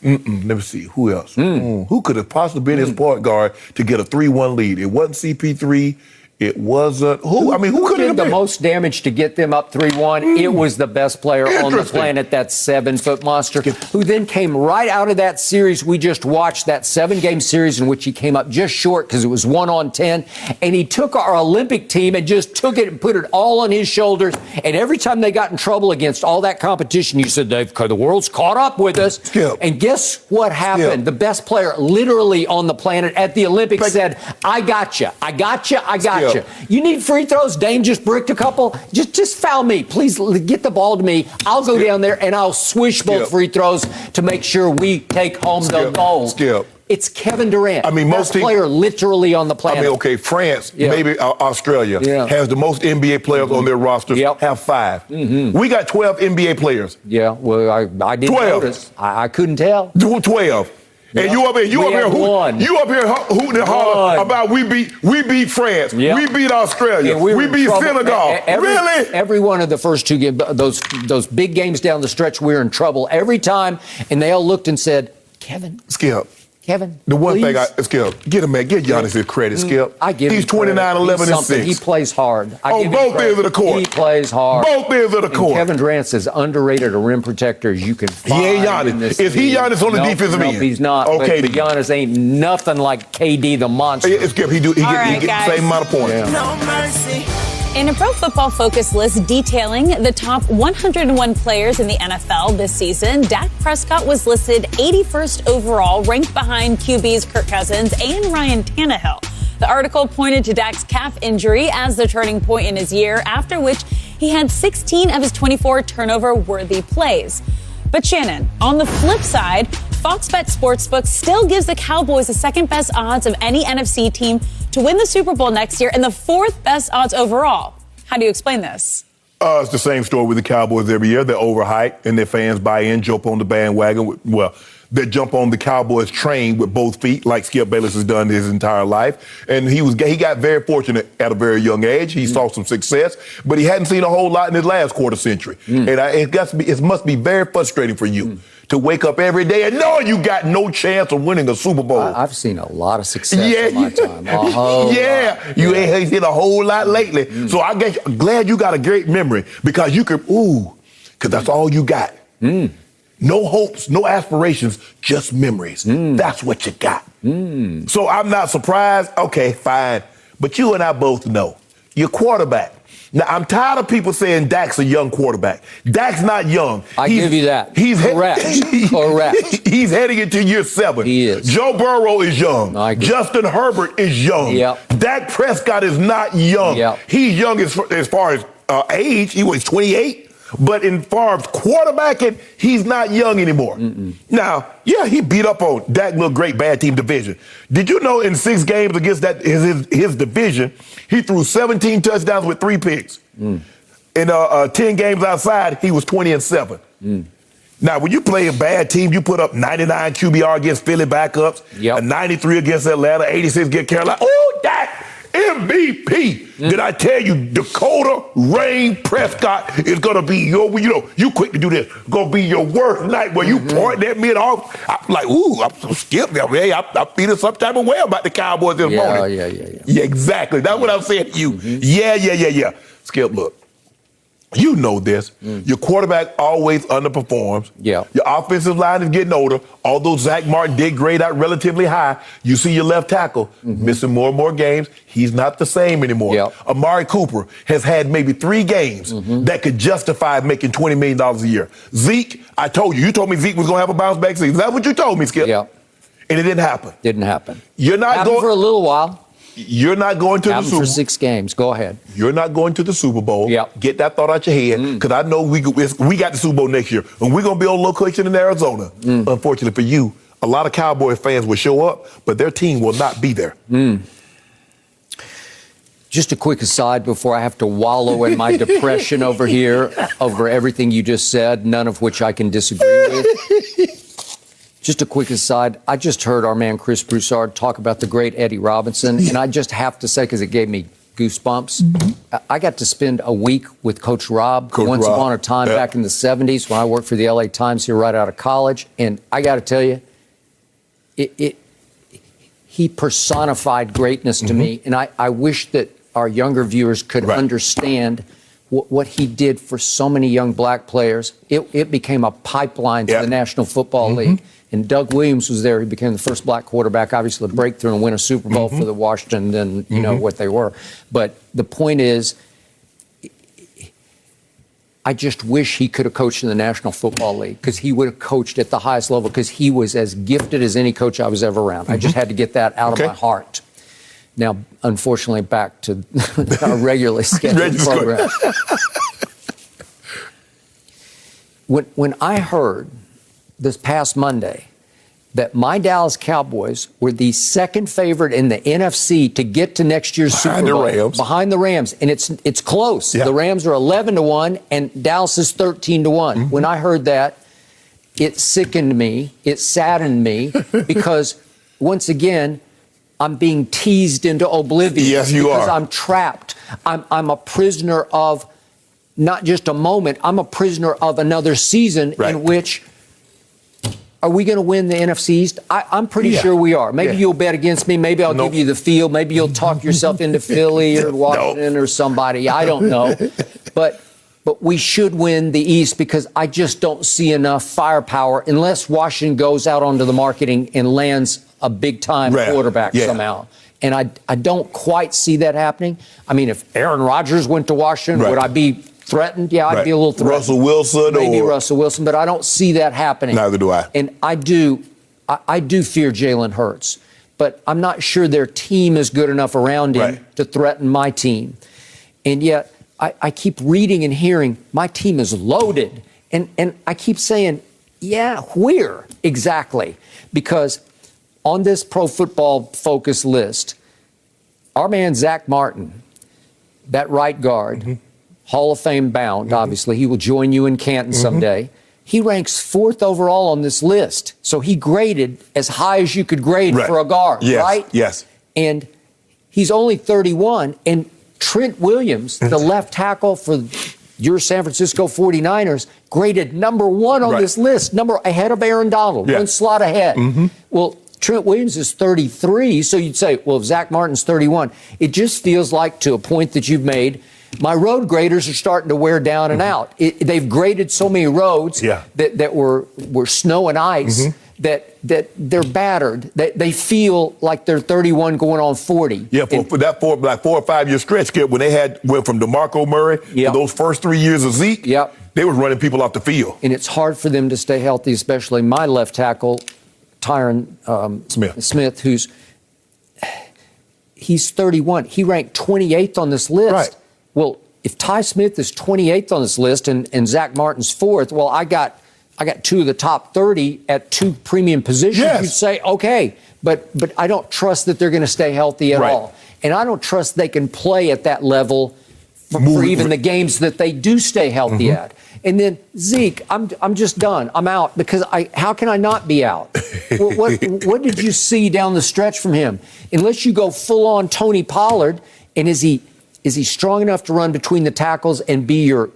Let me see. Who else? Who could have possibly been his point guard to get a 3-1 lead? It wasn't CP3. It wasn't who? I mean, who could have did the most damage to get them up 3-1? It was the best player on the planet, that 7-foot monster, who then came right out of that series we just watched, that 7-game series in which he came up just short because it was 1 on 10, and he took our Olympic team and just took it and put it all on his shoulders. And every time they got in trouble against all that competition, you said, the world's caught up with us. Skip. And guess what happened? Skip. The best player literally on the planet at the Olympics said, I got you. I got you. I got you. You need free throws? Dame just bricked a couple. Just foul me. Please get the ball to me. I'll go down there and I'll swish both free throws to make sure we take home the gold. It's Kevin Durant. I mean, most player literally on the planet. I mean, okay, France, maybe Australia has the most NBA players on their rosters. Have 5. We got 12 NBA players. Yeah, well, I didn't notice. I couldn't tell. 12. And you up here hooting and hollering about we beat France, we beat Australia, we beat Senegal. Really? Every one of the first 2 games, those big games down the stretch, we were in trouble every time, and they all looked and said, Kevin. Skip. Kevin, the one thing Skip, get Giannis his credit, Skip. I give him He's 29, 11, and 6. He plays hard. On both ends of the court. He plays hard. Both ends of the court. Kevin Durant's as underrated a rim prector as you can find. He ain't Giannis. Is he Giannis on the defensive end? No, he's not. Okay, but Giannis ain't nothing like KD the monster. Skip, he gets the same amount of points. Yeah. No mercy. In a Pro Football Focus list detailing the top 101 players in the NFL this season, Dak Prescott was listed 81st overall, ranked behind QBs Kirk Cousins and Ryan Tannehill. The article pointed to Dak's calf injury as the turning point in his year, after which he had 16 of his 24 turnover-worthy plays. But Shannon, on the flip side, Fox Bet Sportsbook still gives the Cowboys the second best odds of any NFC team to win the Super Bowl next year and the 4th best odds overall. How do you explain this? It's the same story with the Cowboys every year. They're overhyped, and their fans buy in, jump on the bandwagon. They jump on the Cowboys train with both feet, like Skip Bayless has done his entire life. And he got very fortunate at a very young age. He saw some success, but he hadn't seen a whole lot in his last quarter century. And it must be very frustrating for you to wake up every day and know you got no chance of winning a Super Bowl. I've seen a lot of success in my time. You ain't seen a whole lot lately. So I'm glad you got a great memory because you could, because that's all you got. No hopes, no aspirations, just memories. That's what you got. So I'm not surprised. Okay, fine. But you and I both know your quarterback. Now, I'm tired of people saying Dak's a young quarterback. Dak's not young. I give you that. He's correct. Correct. He's heading into year 7. He is. Joe Burrow is young. Justin Herbert is young. Dak Prescott is not young. He's young as far as age. He was 28. But in far as quarterbacking, he's not young anymore. Now, he beat up on Dak little great bad team division. Did you know in 6 games against his division, he threw 17 touchdowns with 3 picks. In 10 games outside, he was 20-7. Now, when you play a bad team, you put up 99 QBR against Philly backups, a 93 against Atlanta, 86 against Carolina. Oh, Dak! MVP. Did I tell you Dakota Rain Prescott is going to be you quick to do this, going to be your worst night where you point at me and all. I'm like, I'm so skipped. Hey, I'm feeling some type of way about the Cowboys this morning. Yeah, exactly. That's what I'm saying to you. Yeah. Skip, look. You know this. Your quarterback always underperforms. Your offensive line is getting older. Although Zach Martin did grade out relatively high, you see your left tackle missing more and more games. He's not the same anymore. Amari Cooper has had maybe 3 games that could justify making $20 million a year. Zeke, I told you. You told me Zeke was going to have a bounce back season. That's what you told me, Skip. And it didn't happen. Didn't happen. You're not going for a little while. You're not going to the Super Bowl. For 6 games. Go ahead. You're not going to the Super Bowl. Get that thought out your head, because I know we got the Super Bowl next year, and we're going to be on location in Arizona. Unfortunately for you, a lot of Cowboys fans will show up, but their team will not be there. Just a quick aside before I have to wallow in my depression over here over everything you just said, none of which I can disagree with. Just a quick aside, I just heard our man Chris Broussard talk about the great Eddie Robinson, and I just have to say, because it gave me goosebumps, I got to spend a week with Coach Rob once upon a time back in the 70s when I worked for the LA Times here right out of college, and I got to tell you, he personified greatness to me, and I wish that our younger viewers could understand what he did for so many young black players. It became a pipeline to the National Football League. And Doug Williams was there. He became the first black quarterback, obviously, to break through and win a Super Bowl for the Washington, and you know what they were. But the point is, I just wish he could have coached in the National Football League, because he would have coached at the highest level, because he was as gifted as any coach I was ever around. I just had to get that out of my heart. Now, unfortunately, back to our regularly scheduled program. When I heard this past Monday that my Dallas Cowboys were the second favorite in the NFC to get to next year's Super Bowl, behind the Rams, and it's close. The Rams are 11-1 and Dallas is 13-1. When I heard that, it sickened me, it saddened me, because once again, I'm being teased into oblivion. Yes, you are. Because I'm trapped. I'm a prisoner of not just a moment. I'm a prisoner of another season in which, are we going to win the NFC East? I'm pretty sure we are. Maybe you'll bet against me. Maybe I'll give you the field. Maybe you'll talk yourself into Philly or Washington or somebody. I don't know. But we should win the East, because I just don't see enough firepower unless Washington goes out onto the marketing and lands a big-time quarterback somehow. And I don't quite see that happening. I mean, if Aaron Rodgers went to Washington, would I be threatened? Yeah, I'd be a little threatened. Russell Wilson, maybe Russell Wilson, but I don't see that happening. Neither do I. And I do fear Jalen Hurts, but I'm not sure their team is good enough around him to threaten my team. And yet, I keep reading and hearing my team is loaded, and I keep saying, where exactly? Because on this Pro Football Focus list, our man Zach Martin, that right guard, Hall of Fame bound, obviously. He will join you in Canton someday. He ranks 4th overall on this list. So he graded as high as you could grade for a guard, right? Yes. And he's only 31. And Trent Williams, the left tackle for your San Francisco 49ers, graded number 1 on this list, ahead of Aaron Donald, 1 slot ahead. Well, Trent Williams is 33, so you'd say, well, if Zach Martin's 31, it just feels like, to a point that you've made, my road graders are starting to wear down and out. They've graded so many roads that were snow and ice that they're battered. They feel like they're 31 going on 40. Yeah, for that 4 or 5 year stretch, Skip, when they went from DeMarco Murray to those first 3 years of Zeke, they were running people off the field. And it's hard for them to stay healthy, especially my left tackle, Tyron Smith, he's 31. He ranked 28th on this list. Right. Well, if Ty Smith is 28th on this list and Zach Martin's 4th, well, I got 2 of the top 30 at 2 premium positions. You'd say, okay, but I don't trust that they're going to stay healthy at all. And I don't trust they can play at that level for even the games that they do stay healthy at. And then Zeke, I'm just done. I'm out because how can I not be out? What did you see down the stretch from him? Unless you go full on Tony Pollard, and is he strong enough to run between the tackles and be your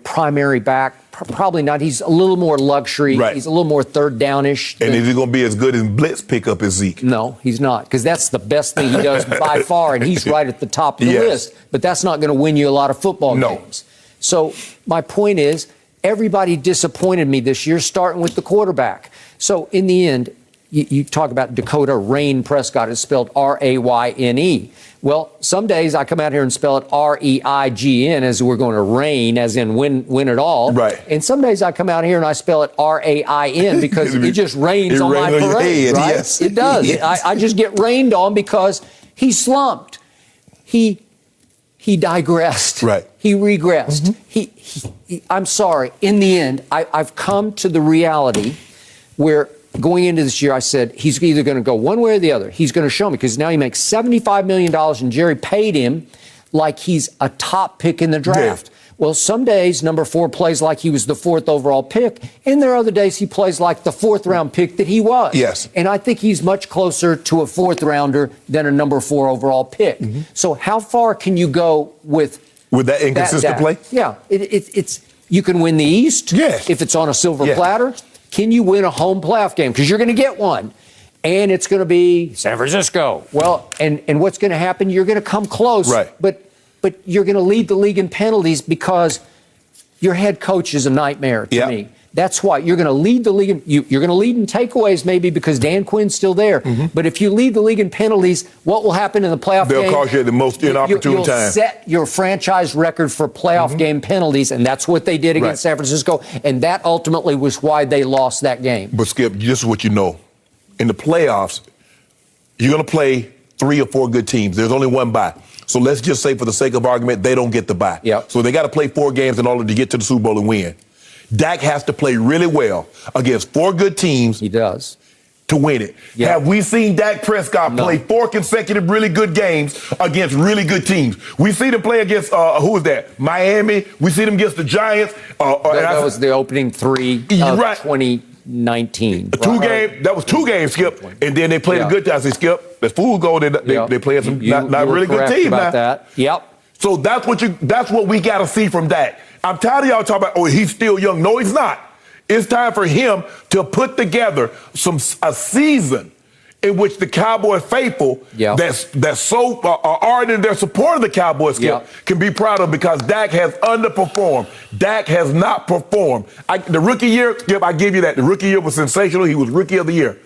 primary back? Probably not. He's a little more luxury. He's a little more third downish. And is he going to be as good in blitz pickup as Zeke? No, he's not, because that's the best thing he does by far, and he's right at the top of the list. But that's not going to win you a lot of football games. So my point is, everybody disappointed me this year, starting with the quarterback. So in the end, you talk about Dakota Rain Prescott. It's spelled R-A-Y-N-E. Well, some days I come out here and spell it R-E-I-G-N, as we're going to reign, as in win it all. Right. And some days I come out here and I spell it R-A-I-N because it just rains on my parade, right? Yes. It does. Yes. I just get rained on because he slumped. He digressed. Right. He regressed. I'm sorry. In the end, I've come to the reality where going into this year, I said, he's either going to go one way or the other. He's going to show me, because now he makes $75 million, and Jerry paid him like he's a top pick in the draft. Well, some days number 4 plays like he was the 4th overall pick, and there are other days he plays like the 4th round pick that he was. Yes. And I think he's much closer to a 4th rounder than a number 4 overall pick. So how far can you go with that inconsistent play? Yeah. It's you can win the East if it's on a silver platter. Can you win a home playoff game? Because you're going to get one. And it's going to be San Francisco. Well, and what's going to happen? You're going to come close. Right. But you're going to lead the league in penalties because your head coach is a nightmare to me. That's why you're going to lead the league. You're going to lead in takeaways maybe because Dan Quinn's still there. But if you lead the league in penalties, what will happen in the playoff game? They'll cost you at the most inopportune time. You'll set your franchise record for playoff game penalties, and that's what they did against San Francisco, and that ultimately was why they lost that game. But, Skip, this is what you know. In the playoffs, you're going to play 3 or 4 good teams. There's only one bye. So let's just say, for the sake of argument, they don't get the bye. So they got to play 4 games in order to get to the Super Bowl and win. Dak has to play really well against 4 good teams. He does. To win it. Have we seen Dak Prescott play 4 consecutive really good games against really good teams? We see them play against, who was that? Miami. We see them against the Giants. That was the opening 3 of 2019. That was 2 games, Skip. And then they played a good time. I say, Skip, the fool go. They playing some not really good teams now. That. So that's what we got to see from Dak. I'm tired of y'all talking about, oh, he's still young. No, he's not. It's time for him to put together a season in which the Cowboy faithful that's so ardent in their support of the Cowboys can be proud of, because Dak has underperformed. Dak has not performed. The rookie year, Skip, I give you that. The rookie year was sensational. He was rookie of the year.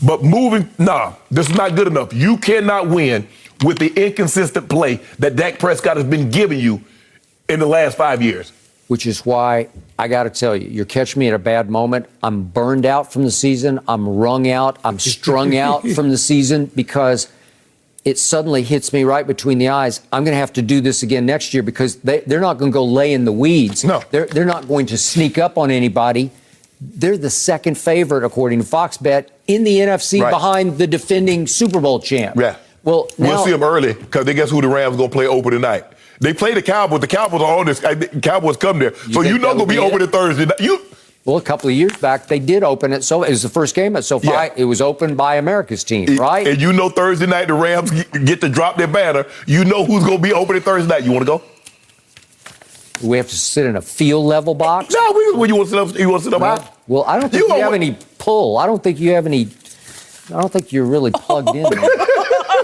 But this is not good enough. You cannot win with the inconsistent play that Dak Prescott has been giving you in the last 5 years. Which is why I got to tell you, you're catching me at a bad moment. I'm burned out from the season. I'm wrung out. I'm strung out from the season because it suddenly hits me right between the eyes. I'm going to have to do this again next year because they're not going to go lay in the weeds. No. They're not going to sneak up on anybody. They're the second favorite, according to Fox Bet, in the NFC behind the defending Super Bowl champ. Yeah. Well, we'll see them early because guess who the Rams going to play open tonight? They play the Cowboys. The Cowboys are on this. Cowboys come there. So you know going to be open Thursday night. Well, a couple of years back, they did open it. So it was the first game at SoFi. Yeah. It was opened by America's team, right? And you know Thursday night the Rams get to drop their banner. You know who's going to be opening Thursday night. You want to go? We have to sit in a field level box? No, you want to sit up? You want to sit up high? Well, I don't think you have any pull. I don't think you're really plugged in.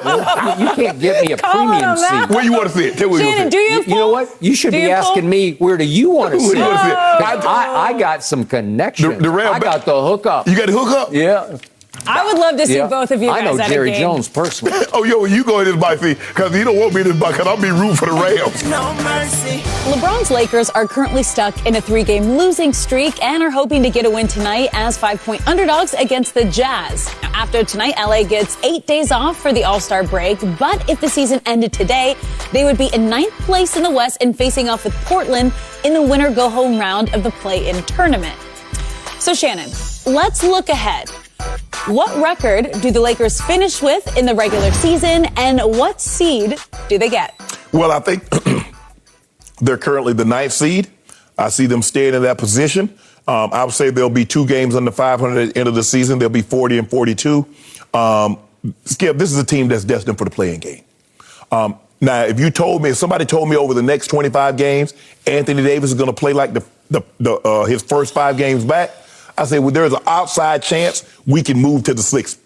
You can't get me a premium seat. Where you want to sit? Tell me Shannon, do you? You know what? You should be asking me, where do you want to sit? I got some connections. I got the hookup. You got the hookup? Yeah. I would love to see both of you guys I know at Jerry a game. Jones personally. You go in this bike seat because you don't want me in this bike because I'll be rooting for the Rams. No mercy. LeBron's Lakers are currently stuck in a 3-game losing streak and are hoping to get a win tonight as 5-point underdogs against the Jazz. Now, after tonight, LA gets 8 days off for the All-Star break, but if the season ended today, they would be in 9th place in the West and facing off with Portland in the winner-go-home round of the play-in tournament. So, Shannon, let's look ahead. What record do the Lakers finish with in the regular season, and what seed do they get? Well, I think they're currently the 9th seed. I see them staying in that position. I would say there'll be 2 games under 500 at the end of the season. They'll be 40 and 42. Skip, this is a team that's destined for the play-in game. Now, if somebody told me over the next 25 games, Anthony Davis is going to play like his first 5 games back, I say, well, there's an outside chance we can move to the sixth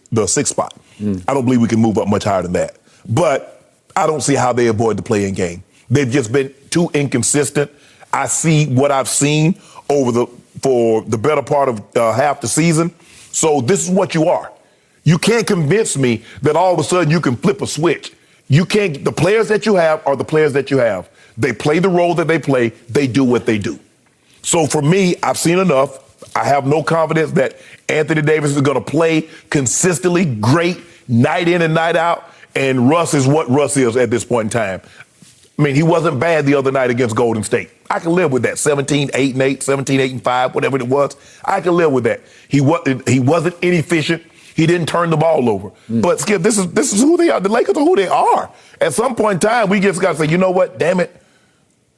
spot. I don't believe we can move up much higher than that. But I don't see how they avoid the play-in game. They've just been too inconsistent. I see what I've seen for the better part of half the season. So this is what you are. You can't convince me that all of a sudden you can flip a switch. You can't. The players that you have are the players that you have. They play the role that they play. They do what they do. So for me, I've seen enough. I have no confidence that Anthony Davis is going to play consistently great night in and night out. And Russ is what Russ is at this point in time. I mean, he wasn't bad the other night against Golden State. I can live with that. 17-8-8, 17-8-5, whatever it was. I can live with that. He wasn't inefficient. He didn't turn the ball over. But Skip, this is who they are. The Lakers are who they are. At some point in time, we just got to say, you know what? Damn it.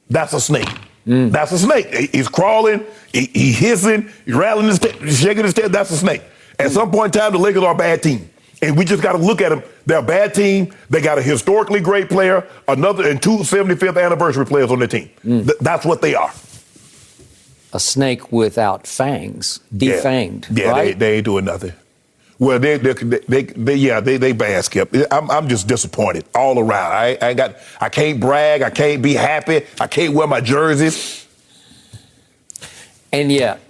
That's a snake. That's a snake. He's crawling, he's hissing, he's rattling his tail, shaking his tail. That's a snake. At some point in time, the Lakers are a bad team. And we just got to look at them. They're a bad team. They got a historically great player, and 2 75th anniversary players on their team. That's what they are. A snake without fangs, defanged. Yeah, right? they ain't doing nothing. Well, they bad, Skip. I'm just disappointed all around. I can't brag. I can't be happy. I can't wear my jerseys. And yet,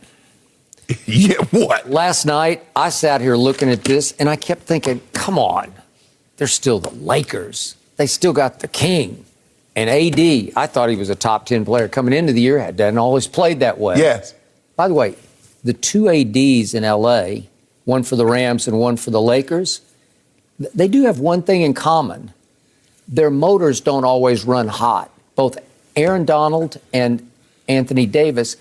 what? Last night I sat here looking at this, and I kept thinking, come on, they're still the Lakers. They still got the king. And AD, I thought he was a top 10 player coming into the year. Hadn't always played that way. Yes. By the way, the 2 ADs in L.A., one for the Rams and one for the Lakers, they do have one thing in common. Their motors don't always run hot. Both Aaron Donald and Anthony Davis,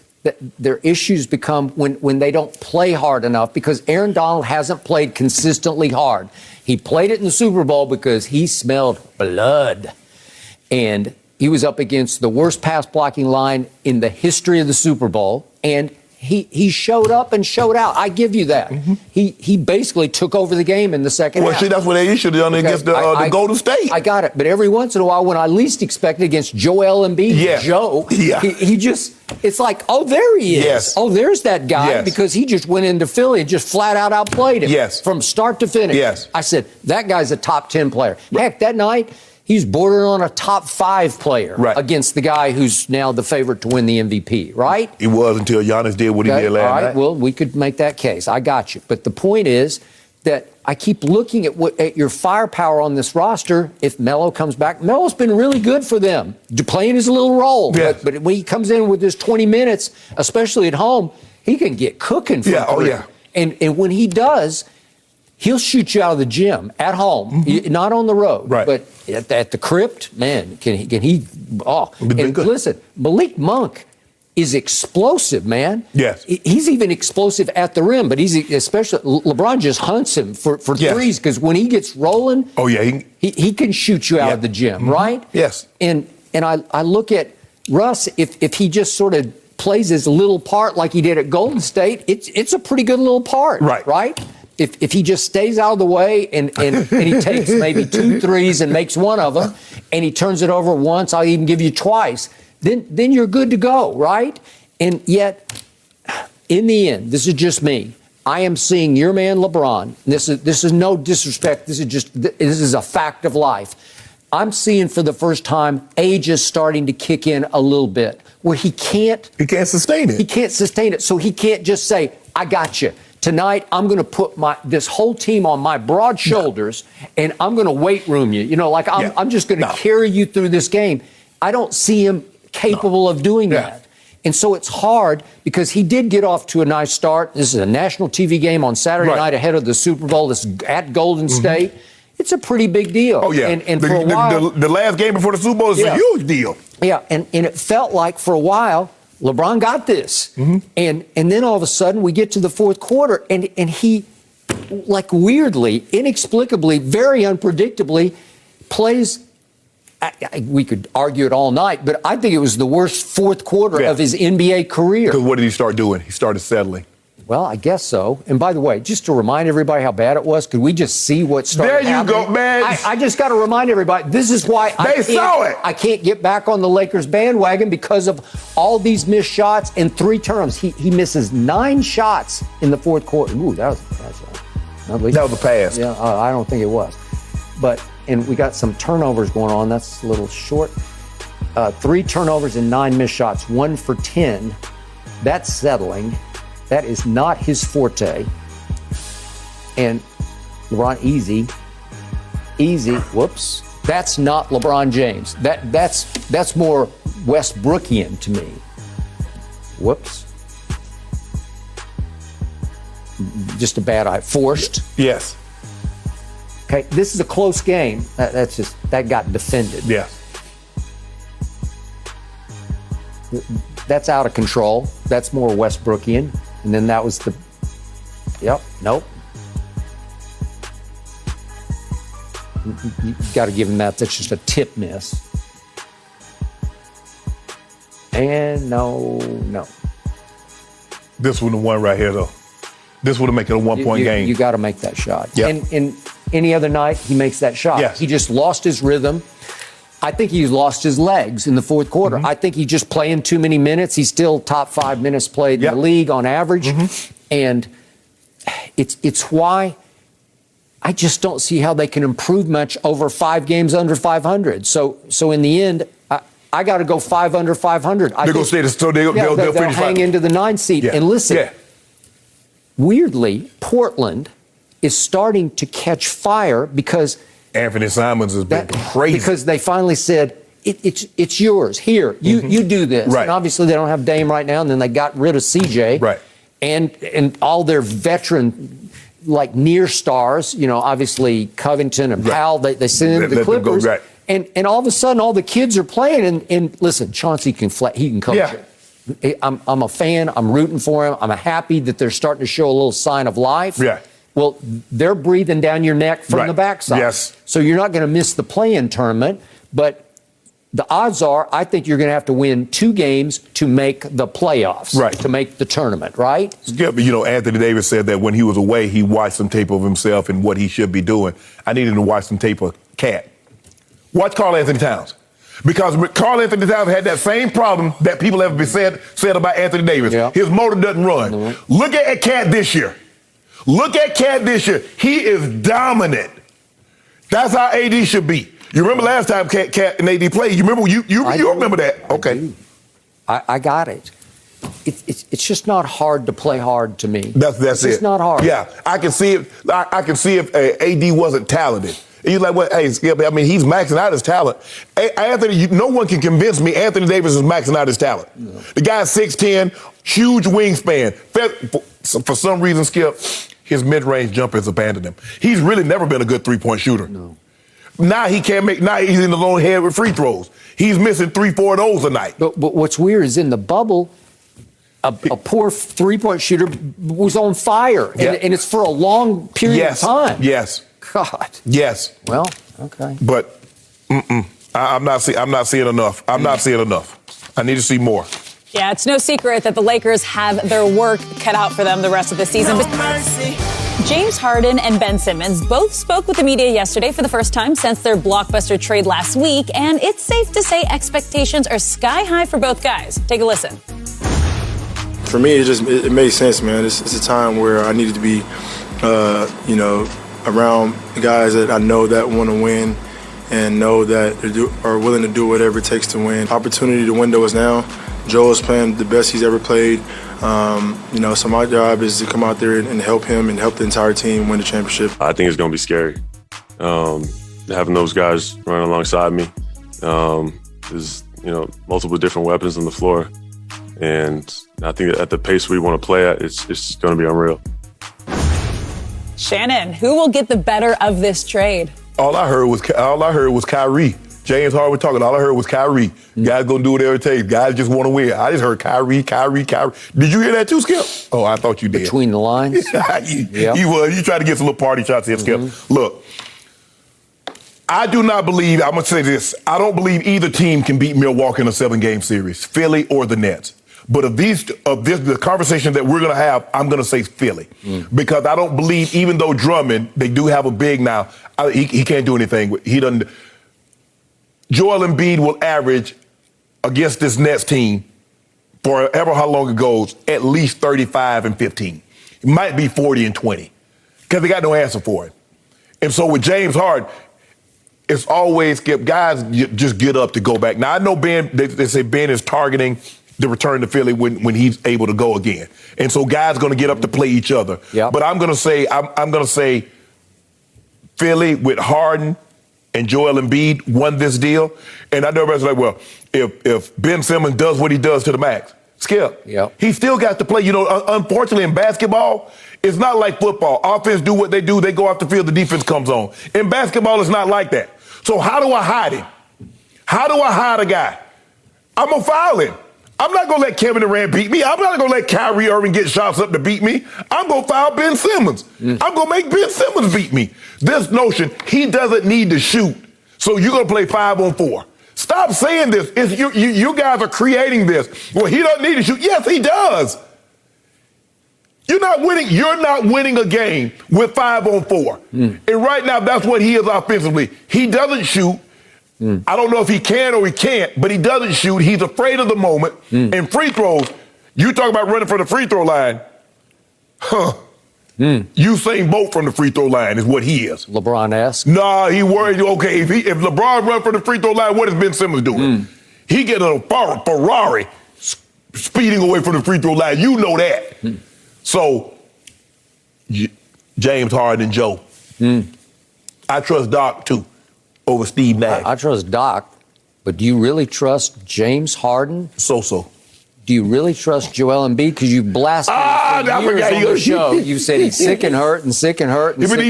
their issues become when they don't play hard enough, because Aaron Donald hasn't played consistently hard. He played it in the Super Bowl because he smelled blood. And he was up against the worst pass blocking line in the history of the Super Bowl. And he showed up and showed out. I give you that. He basically took over the game in the second half. Well, see, that's what they should have done against the Golden State. I got it. But every once in a while, when I least expect it, against Joel Embiid, Joe, he just, it's like, oh, there he is. Yes. Oh, there's that guy, because he just went into Philly and just flat out outplayed him from start to finish. Yes. I said, that guy's a top 10 player. Heck, that night, he's bordering on a top 5 player against the guy who's now the favorite to win the MVP, right? He was until Giannis did what he did last night. Well, we could make that case. I got you. But the point is that I keep looking at your firepower on this roster. If Melo comes back, Melo's been really good for them, playing his little role. But when he comes in with his 20 minutes, especially at home, he can get cooking for And when he does, he'll shoot you out of the gym at home, not on the road, but at the crypt. Man, can he? Oh, and listen, Malik Monk is explosive, man. Yes, he's even explosive at the rim, but he's especially LeBron just hunts him for threes, because when he gets rolling, he can shoot you out of the gym, right? Yes, and I look at Russ, if he just sort of plays his little part like he did at Golden State, it's a pretty good little part, right? If he just stays out of the way and he takes maybe 2 threes and makes one of them, and he turns it over once, I'll even give you twice, then you're good to go, right? And yet, in the end, this is just me. I am seeing your man LeBron. This is no disrespect. This is a fact of life. I'm seeing for the first time age is starting to kick in a little bit, where he can't sustain it. He can't sustain it, so he can't just say, "I got you." Tonight, I'm going to put this whole team on my broad shoulders, and I'm going to weight room you. You know, like I'm just going to carry you through this game. I don't see him capable of doing that. And so it's hard because he did get off to a nice start. This is a national TV game on Saturday night ahead of the Super Bowl. This is at Golden State. It's a pretty big deal. Oh, yeah. And for a while, the last game before the Super Bowl is a huge deal. Yeah, and it felt like for a while, LeBron got this. And then all of a sudden, we get to the fourth quarter, and he, like weirdly, inexplicably, very unpredictably, plays. We could argue it all night, but I think it was the worst fourth quarter of his NBA career. Because what did he start doing? He started settling. Well, I guess so. And by the way, just to remind everybody how bad it was, could we just see what started happening? There you go, man. I just got to remind everybody, this is why I can't get back on the Lakers bandwagon because of all these missed shots and 3 turnovers. He misses 9 shots in the fourth quarter. Ooh, that was a pass. That was a pass. Yeah, I don't think it was. And we got some turnovers going on. That's a little short. 3 turnovers and 9 missed shots. 1 for 10. That's settling. That is not his forte. And LeBron, easy. Whoops. That's not LeBron James. That's more Westbrookian to me. Whoops. Just a bad eye. Forced. Yes. Okay, this is a close game. That got defended. Yeah. That's out of control. That's more Westbrookian. And then that was nope. You got to give him that. That's just a tip miss. And no. This one, the one right here, though. This would have made it a 1-point game. You got to make that shot. Yeah. And any other night, he makes that shot. Yes. He just lost his rhythm. I think he lost his legs in the fourth quarter. I think he's just playing too many minutes. He's still top 5 minutes played in the league on average. And it's why I just don't see how they can improve much over 5 games under 500. So in the end, I got to go 5 under 500. They're going to stay so they'll hang into the 9 seed. And listen, weirdly, Portland is starting to catch fire because Anthony Simons has been crazy. Because they finally said, it's yours. Here, you do this. Right. And obviously they don't have Dame right now, and then they got rid of CJ. Right. And all their veteran, like near stars, obviously Covington and Powell, they sent into the Clippers. And all of a sudden, all the kids are playing. And listen, Chauncey he can coach it. I'm a fan. I'm rooting for him. I'm happy that they're starting to show a little sign of life. Yeah. Well, they're breathing down your neck from the backside. Yes. So you're not going to miss the play-in tournament, but the odds are I think you're going to have to win 2 games to make the playoffs, to make the tournament, right? Yeah, but Anthony Davis said that when he was away, he watched some tape of himself and what he should be doing. I needed to watch some tape of Cat. Watch Karl Anthony Towns. Because Karl Anthony Towns had that same problem that people have said about Anthony Davis. Yeah. His motor doesn't run. Look at Cat this year. He is dominant. That's how AD should be. You remember last time Cat and AD played? You remember? You remember that? Okay. I got it. It's just not hard to play hard to me. That's it. It's not hard. Yeah, I can see it. I can see if AD wasn't talented. And you're like, well, hey, Skip, I mean, he's maxing out his talent. Anthony, no one can convince me Anthony Davis is maxing out his talent. No. The guy's 6'10", huge wingspan. For some reason, Skip, his mid-range jumper has abandoned him. He's really never been a good three-point shooter. No. Now he can't make. Now he's in the lone head with free throws. He's missing 3-4 of those a night. But what's weird is in the bubble, a poor three-point shooter was on fire, and it's for a long period of time. Yes. God. Yes. Well, okay. But I'm not seeing enough. I'm not seeing enough. I need to see more. Yeah, it's no secret that the Lakers have their work cut out for them the rest of the season. James Harden and Ben Simmons both spoke with the media yesterday for the first time since their blockbuster trade last week, and it's safe to say expectations are sky high for both guys. Take a listen. For me, it made sense, man. It's a time where I needed to be, around guys that I know that want to win and know that they are willing to do whatever it takes to win. Opportunity, the window is now. Joel is playing the best he's ever played. So my job is to come out there and help him and help the entire team win the championship. I think it's going to be scary. Having those guys running alongside me, there's multiple different weapons on the floor, and I think at the pace we want to play at, it's going to be unreal. Shannon, who will get the better of this trade? All I heard was Kyrie. James Harden was talking. All I heard was Kyrie. Guys gonna do whatever it takes. Guys just want to win. I just heard Kyrie. Did you hear that too, Skip? Oh, I thought you did. Between the lines? You tried to get some little party shots here, Skip. Look, I do not believe, I'm going to say this, I don't believe either team can beat Milwaukee in a 7-game series, Philly or the Nets. But the conversation that we're going to have, I'm going to say Philly. Because I don't believe, even though Drummond, they do have a big now, he can't do anything. He doesn't. Joel Embiid will average against this Nets team, forever how long it goes, at least 35 and 15. It might be 40 and 20 because they got no answer for it. And so with James Harden, it's always guys just get up to go back. Now, I know Ben, they say Ben is targeting the return to Philly when he's able to go again. And so guys going to get up to play each other. Yep. But I'm going to say Philly with Harden and Joel Embiid won this deal. And I know everybody's like, well, if Ben Simmons does what he does to the max, Skip, he still got to play. Unfortunately in basketball, it's not like football. Offense do what they do. They go off the field, the defense comes on. In basketball, it's not like that. So how do I hide him? How do I hide a guy? I'm going to foul him. I'm not going to let Kevin Durant beat me. I'm not going to let Kyrie Irving get shots up to beat me. I'm going to foul Ben Simmons. I'm going to make Ben Simmons beat me. This notion, he doesn't need to shoot, so you're going to play 5-on-4. Stop saying this. You guys are creating this. Well, he doesn't need to shoot. Yes, he does. You're not winning a game with 5-on-4. And right now, that's what he is offensively. He doesn't shoot. I don't know if he can or he can't, but he doesn't shoot. He's afraid of the moment. And free throws, you talk about running from the free throw line. Usain Bolt from the free throw line is what he is. LeBron-esque? Nah, he worried. Okay, if LeBron run from the free throw line, what is Ben Simmons doing? He getting a Ferrari speeding away from the free throw line. You know that. So, James Harden and Joe. I trust Doc, too, over Steve Nash. I trust Doc, but do you really trust James Harden? So. Do you really trust Joel Embiid? Because you blasted him for years on the show. You said he's sick and hurt and sick and hurt and He been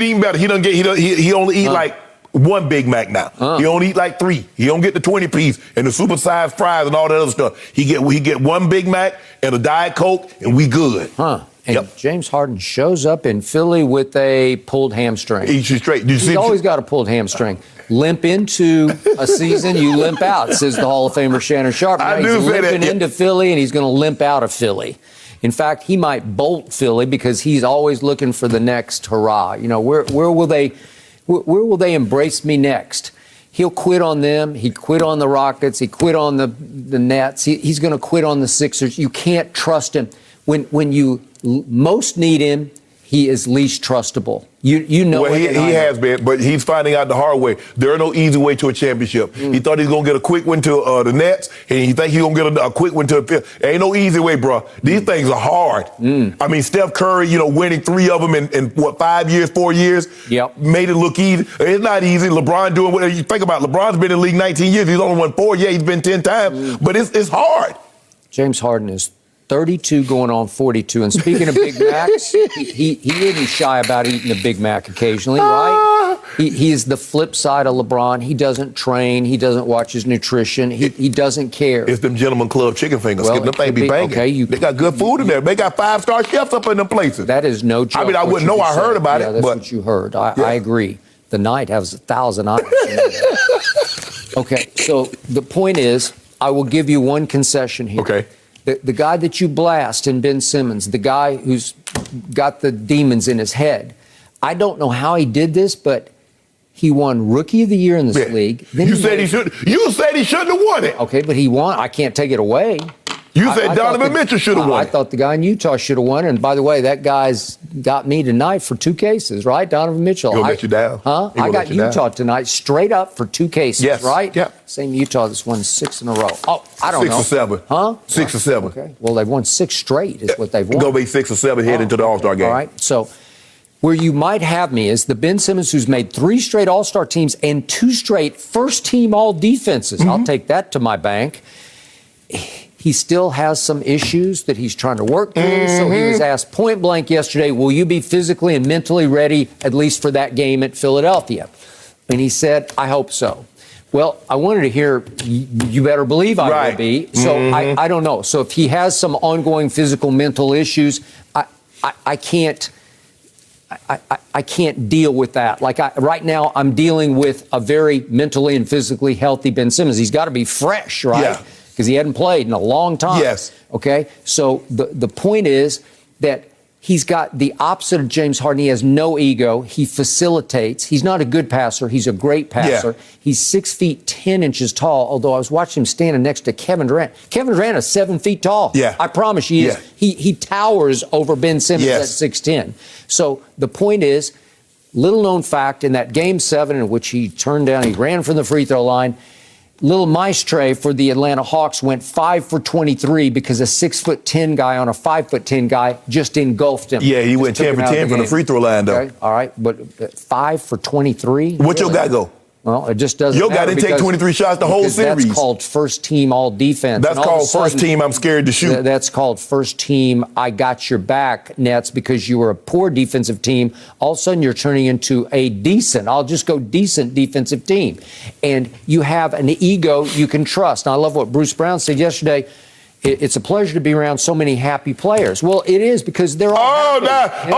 eating better. He only eat like one Big Mac now. He only eat like 3. He don't get the 20-piece and the super-sized fries and all that other stuff. He get one Big Mac and a Diet Coke, and we good. And James Harden shows up in Philly with a pulled hamstring. He's always got a pulled hamstring. Limp into a season, you limp out, says the Hall of Famer Shannon Sharpe. Now he's limping into Philly, and he's going to limp out of Philly. In fact, he might bolt Philly because he's always looking for the next hurrah. Where will they embrace me next? He'll quit on them. He quit on the Rockets. He quit on the Nets. He's going to quit on the Sixers. You can't trust him. When you most need him, he is least trustable. He has been, but he's finding out the hard way. There are no easy way to a championship. He thought he was going to get a quick win to the Nets, and he think he's going to get a quick win to the fifth. There ain't no easy way, bro. These things are hard. I mean, Steph Curry, winning 3 of them in 5 years, 4 years, made it look easy. It's not easy. LeBron doing whatever you think about. LeBron's been in the league 19 years. He's only won 4. Yeah, he's been 10 times, but it's hard. James Harden is 32 going on 42. And speaking of Big Macs, he isn't shy about eating a Big Mac occasionally, right? He is the flip side of LeBron. He doesn't train. He doesn't watch his nutrition. He doesn't care. It's them Gentleman Club chicken fingers. Them things be banging. Okay, they got good food in there. They got 5-star chefs up in them places. That is no joke. I mean, I wouldn't know. I heard about it. That's what you heard. I agree. The night has 1,000 eyes. Okay, so the point is, I will give you one concession here. Okay. The guy that you blast in Ben Simmons, the guy who's got the demons in his head, I don't know how he did this, but he won Rookie of the Year in this league. Then You said he shouldn't have won it. Okay, but he won. I can't take it away. You said Donovan Mitchell should have won it. I thought the guy in Utah should have won. And by the way, that guy's got me tonight for 2 cases, right? Donovan Mitchell. He'll let you down. Huh? I got Utah tonight straight up for 2 cases, yes. right? Yeah. Same Utah that's won 6 in a row. Oh, I don't know. 6 or 7. Huh? 6 or 7. Okay. Well, they've won 6 straight is what they've won. Go be 6 or 7 heading into the All-Star game. All right. So where you might have me is the Ben Simmons who's made 3 straight All-Star teams and 2 straight first-team All-Defenses. I'll take that to my bank. He still has some issues that he's trying to work through. So he was asked point blank yesterday, will you be physically and mentally ready, at least for that game at Philadelphia? And he said, I hope so. Well, I wanted to hear, you better believe I will be. So I don't know. So if he has some ongoing physical, mental issues, I can't deal with that. Like right now, I'm dealing with a very mentally and physically healthy Ben Simmons. He's got to be fresh, right? Yeah. Because he hadn't played in a long time. Yes. Okay? So the point is that he's got the opposite of James Harden. He has no ego. He facilitates. He's not a good passer. He's a great passer. Yeah. He's 6 feet 10 inches tall, although I was watching him standing next to Kevin Durant. Kevin Durant is 7 feet tall. Yeah. I promise you, he towers over Ben Simmons at 6'10". So the point is, little known fact, in that Game 7 in which he turned down, he ran from the free throw line, Little Maestre for the Atlanta Hawks went 5 for 23 because a 6'10" guy on a 5'10" guy just engulfed him. Yeah, he went 10 for 10 from the free throw line, though. Okay, all right, but 5 for 23? What your guy go? Well, it just doesn't Your matter. guy didn't take 23 shots the whole series. That's called first team all defense. That's called first team I'm scared to shoot. That's called first team I got your back, Nets, because you were a poor defensive team. All of a sudden you're turning into a decent, I'll just go decent defensive team. And you have an ego you can trust. And I love what Bruce Brown said yesterday. It's a pleasure to be around so many happy players. Well, it is because they're all happy.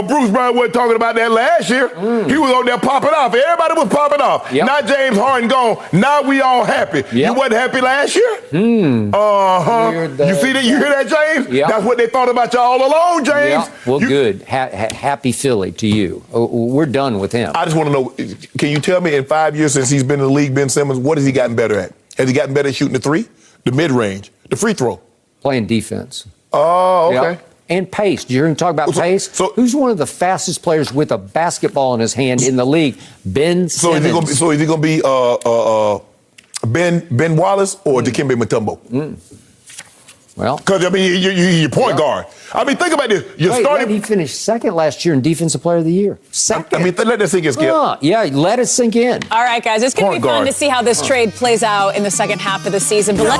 Bruce Brown wasn't talking about that last year. He was on there popping off. Everybody was popping off. Yep. Now James Harden gone. Now we all happy. Yep. You wasn't happy last year? You see that? You hear that, James? Yep. That's what they thought about you all along, James. Yep. Well, good. Happy Philly to you. We're done with him. I just want to know, can you tell me in 5 years since he's been in the league, Ben Simmons, what has he gotten better at? Has he gotten better at shooting the 3, the mid-range, the free throw? Playing defense. Oh, okay. Yep. And pace. Did you hear him talk about pace? So who's one of the fastest players with a basketball in his hand in the league? Ben Simmons. So is he going to be Ben Wallace or Dikembe Mutombo? Well, because I mean, you're your point guard. I mean, think about this. He finished second last year in Defensive Player of the Year. Second. I mean, let that sink in, Skip. Yeah, let it sink in. All right, guys, it's going to be fun to see how this trade plays out in the second half of the season. But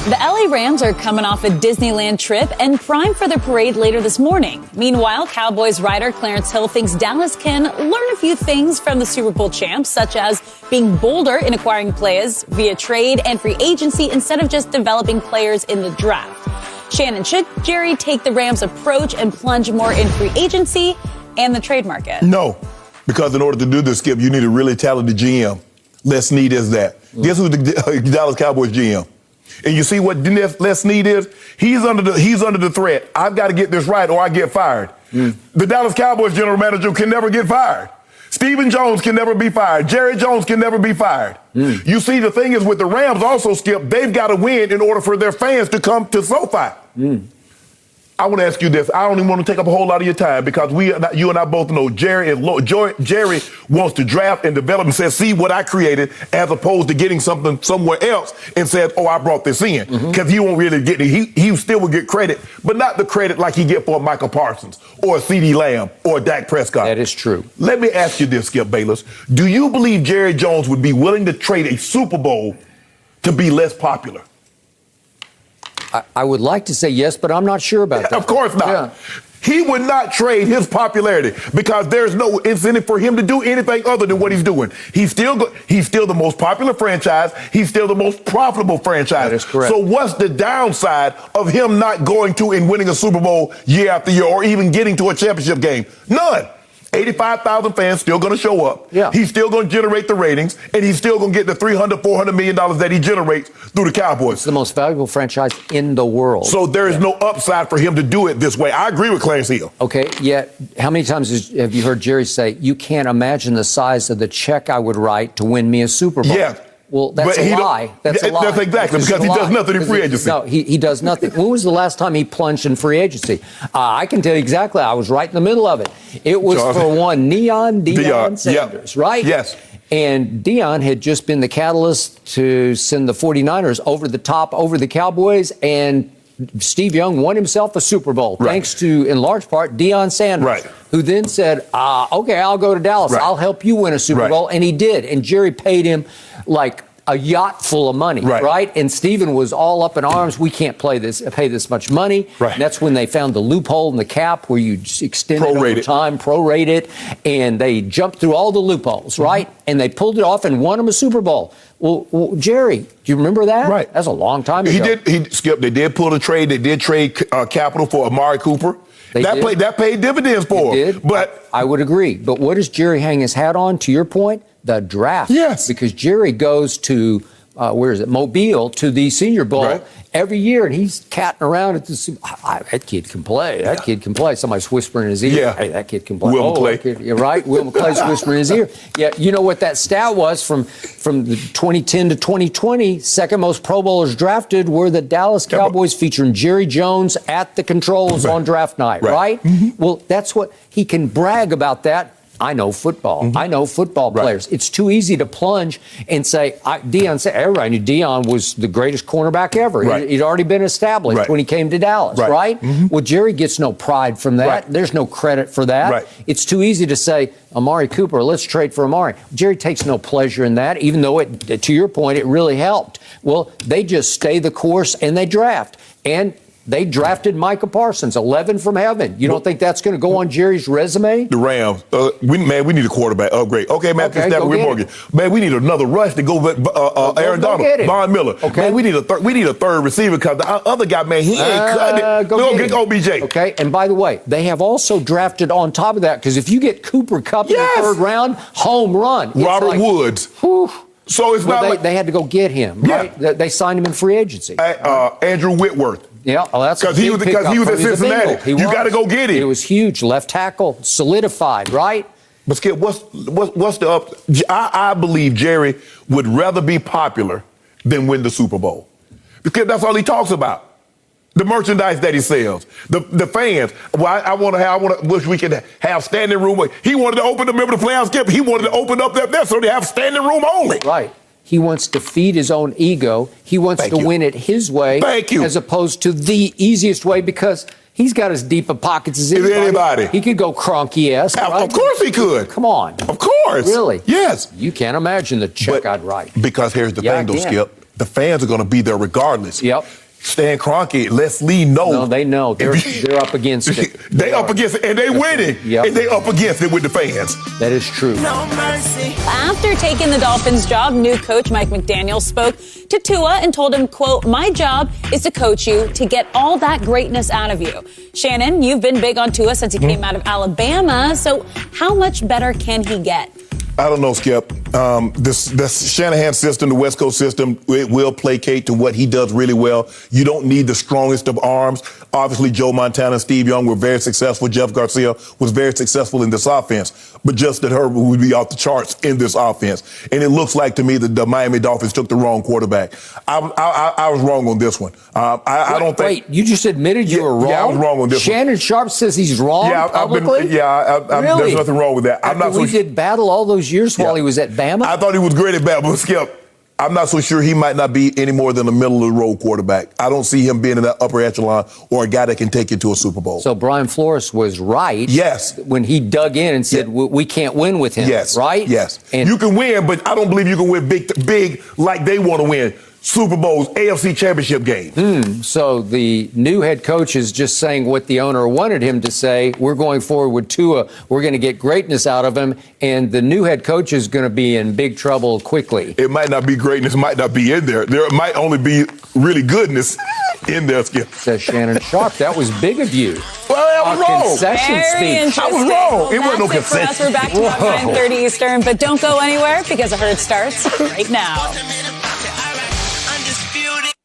the LA Rams are coming off a Disneyland trip and primed for their parade later this morning. Meanwhile, Cowboys writer Clarence Hill thinks Dallas can learn a few things from the Super Bowl champs, such as being bolder in acquiring players via trade and free agency instead of just developing players in the draft. Shannon, should Jerry take the Rams' approach and plunge more in free agency and the trade market? No, because in order to do this, Skip, you need a really talented GM. Les Snead is that. Guess who's the Dallas Cowboys GM? And you see what Les Snead is? He's under the threat. I've got to get this right or I get fired. The Dallas Cowboys general manager can never get fired. Stephen Jones can never be fired. Jerry Jones can never be fired. You see, the thing is with the Rams also, Skip, they've got to win in order for their fans to come to SoFi. I want to ask you this. I don't even want to take up a whole lot of your time because you and I both know Jerry wants to draft and develop and says, see what I created, as opposed to getting something somewhere else and says, oh, I brought this in. Because he won't really get it. He still will get credit, but not the credit like he get for Micah Parsons or CeeDee Lamb or Dak Prescott. That is true. Let me ask you this, Skip Bayless. Do you believe Jerry Jones would be willing to trade a Super Bowl to be less popular? I would like to say yes, but I'm not sure about that. Of course not. Yeah. He would not trade his popularity because there's no incentive for him to do anything other than what he's doing. He's still the most popular franchise. He's still the most profitable franchise. That is correct. So what's the downside of him not going to and winning a Super Bowl year after year or even getting to a championship game? None. 85,000 fans still going to show up. Yeah. He's still going to generate the ratings, and he's still going to get the $300, $400 million that he generates through the Cowboys. It's the most valuable franchise in the world. So there is no upside for him to do it this way. I agree with Clarence Hill. Okay, yet how many times have you heard Jerry say, you can't imagine the size of the check I would write to win me a Super Bowl? Yeah. Well, that's a lie. That's a lie. That's exactly, because he does nothing in free agency. No, he does nothing. When was the last time he plunged in free agency? I can tell you exactly. I was right in the middle of it. It was for one Deion Sanders, right? Yes. And Deion had just been the catalyst to send the 49ers over the top, over the Cowboys, and Steve Young won himself a Super Bowl, thanks to, in large part, Deion Sanders, who then said, okay, I'll go to Dallas. I'll help you win a Super Bowl. And he did. And Jerry paid him like a yacht full of money, right? And Steven was all up in arms. We can't pay this much money. And that's when they found the loophole in the cap where you extend it over time, prorate it, and they jumped through all the loopholes, right? And they pulled it off and won him a Super Bowl. Well, Jerry, do you remember that? Right. That's a long time ago. They did pull the trade. They did trade capital for Amari Cooper. That paid dividends for him. But I would agree. But what does Jerry hang his hat on, to your point? The draft. Yes. Because Jerry goes to, Mobile, to the Senior Bowl every year, and he's catting around at the that kid can play. That kid can play. Somebody's whispering in his ear. Yeah. Hey, that kid can play. Will McClay. You're right. Will McClay's whispering in his ear. Yeah, you know what that stat was from the 2010 to 2020, second most Pro Bowlers drafted were the Dallas Cowboys, featuring Jerry Jones at the controls on draft night, right? Well, that's what he can brag about that. I know football. I know football players. It's too easy to plunge and say, everybody knew Deion was the greatest cornerback ever. He'd already been established when he came to Dallas, right? Well, Jerry gets no pride from that. There's no credit for that. It's too easy to say, Amari Cooper, let's trade for Amari. Jerry takes no pleasure in that, even though, to your point, it really helped. Well, they just stay the course and they draft. And they drafted Micah Parsons, 11 from heaven. You don't think that's going to go on Jerry's resume? The Rams. We need a quarterback upgrade. Okay, man, man, we need another rush to go Aaron Donald, Von Miller. Okay. Man, we need a third receiver because the other guy, man, he ain't cutting it. Go get OBJ. Okay, and by the way, they have also drafted on top of that, because if you get Cooper Kupp in the third round, home run. Robert Woods. Whew. So it's not like they had to go get him, right? They signed him in free agency. Andrew Whitworth. Yeah, that's because he was at Cincinnati. You got to go get him. It was huge. Left tackle, solidified, right? But Skip, what's the up? I believe Jerry would rather be popular than win the Super Bowl, because that's all he talks about. The merchandise that he sells, the fans. Well, I wish we could have standing room. He wanted to open the playoffs, Skip. He wanted to open up there so they have standing room only. Right. He wants to feed his own ego. He wants to win it his way. As opposed to the easiest way, because he's got as deep a pockets as anybody. He could go Kroenke-esque. Right? Of course he could. Come on. Of course. Really? Yes. You can't imagine the check I'd write. Because here's the thing, though, Skip. The fans are going to be there regardless. Yep. Stan Kroenke, Les Lee know. No, they know. They're up against it. They up against it, and they winning. Yep. And they up against it with the fans. That is true. No mercy. After taking the Dolphins job, new coach Mike McDaniel spoke to Tua and told him, quote, "My job is to coach you to get all that greatness out of you." Shannon, you've been big on Tua since he came out of Alabama. So how much better can he get? I don't know, Skip. This Shanahan system, the West Coast system, it will placate to what he does really well. You don't need the strongest of arms. Obviously, Joe Montana and Steve Young were very successful. Jeff Garcia was very successful in this offense. But Justin Herbert would be off the charts in this offense. And it looks like to me that the Miami Dolphins took the wrong quarterback. I was wrong on this one. I don't think. Wait, you just admitted you were wrong? Yeah, I was wrong on this one. Shannon Sharpe says he's wrong publicly? Really? There's nothing wrong with that. We did battle all those years while he was at Bama? I thought he was great at Bama, but Skip, I'm not so sure he might not be any more than a middle-of-the-road quarterback. I don't see him being in that upper echelon or a guy that can take you to a Super Bowl. So Brian Flores was right. Yes. When he dug in and said, we can't win with him. Yes. Right? Yes. And you can win, but I don't believe you can win big like they want to win. Super Bowls, AFC Championship games. So the new head coach is just saying what the owner wanted him to say. We're going forward with Tua. We're going to get greatness out of him. And the new head coach is going to be in big trouble quickly. It might not be greatness, might not be in there. There might only be really goodness in there, Skip. Says Shannon Sharpe. That was big of you. Well, I was wrong. Concession speech. I was wrong. It wasn't no concession. We're back to 9:30 Eastern, but don't go anywhere because the herd starts right now.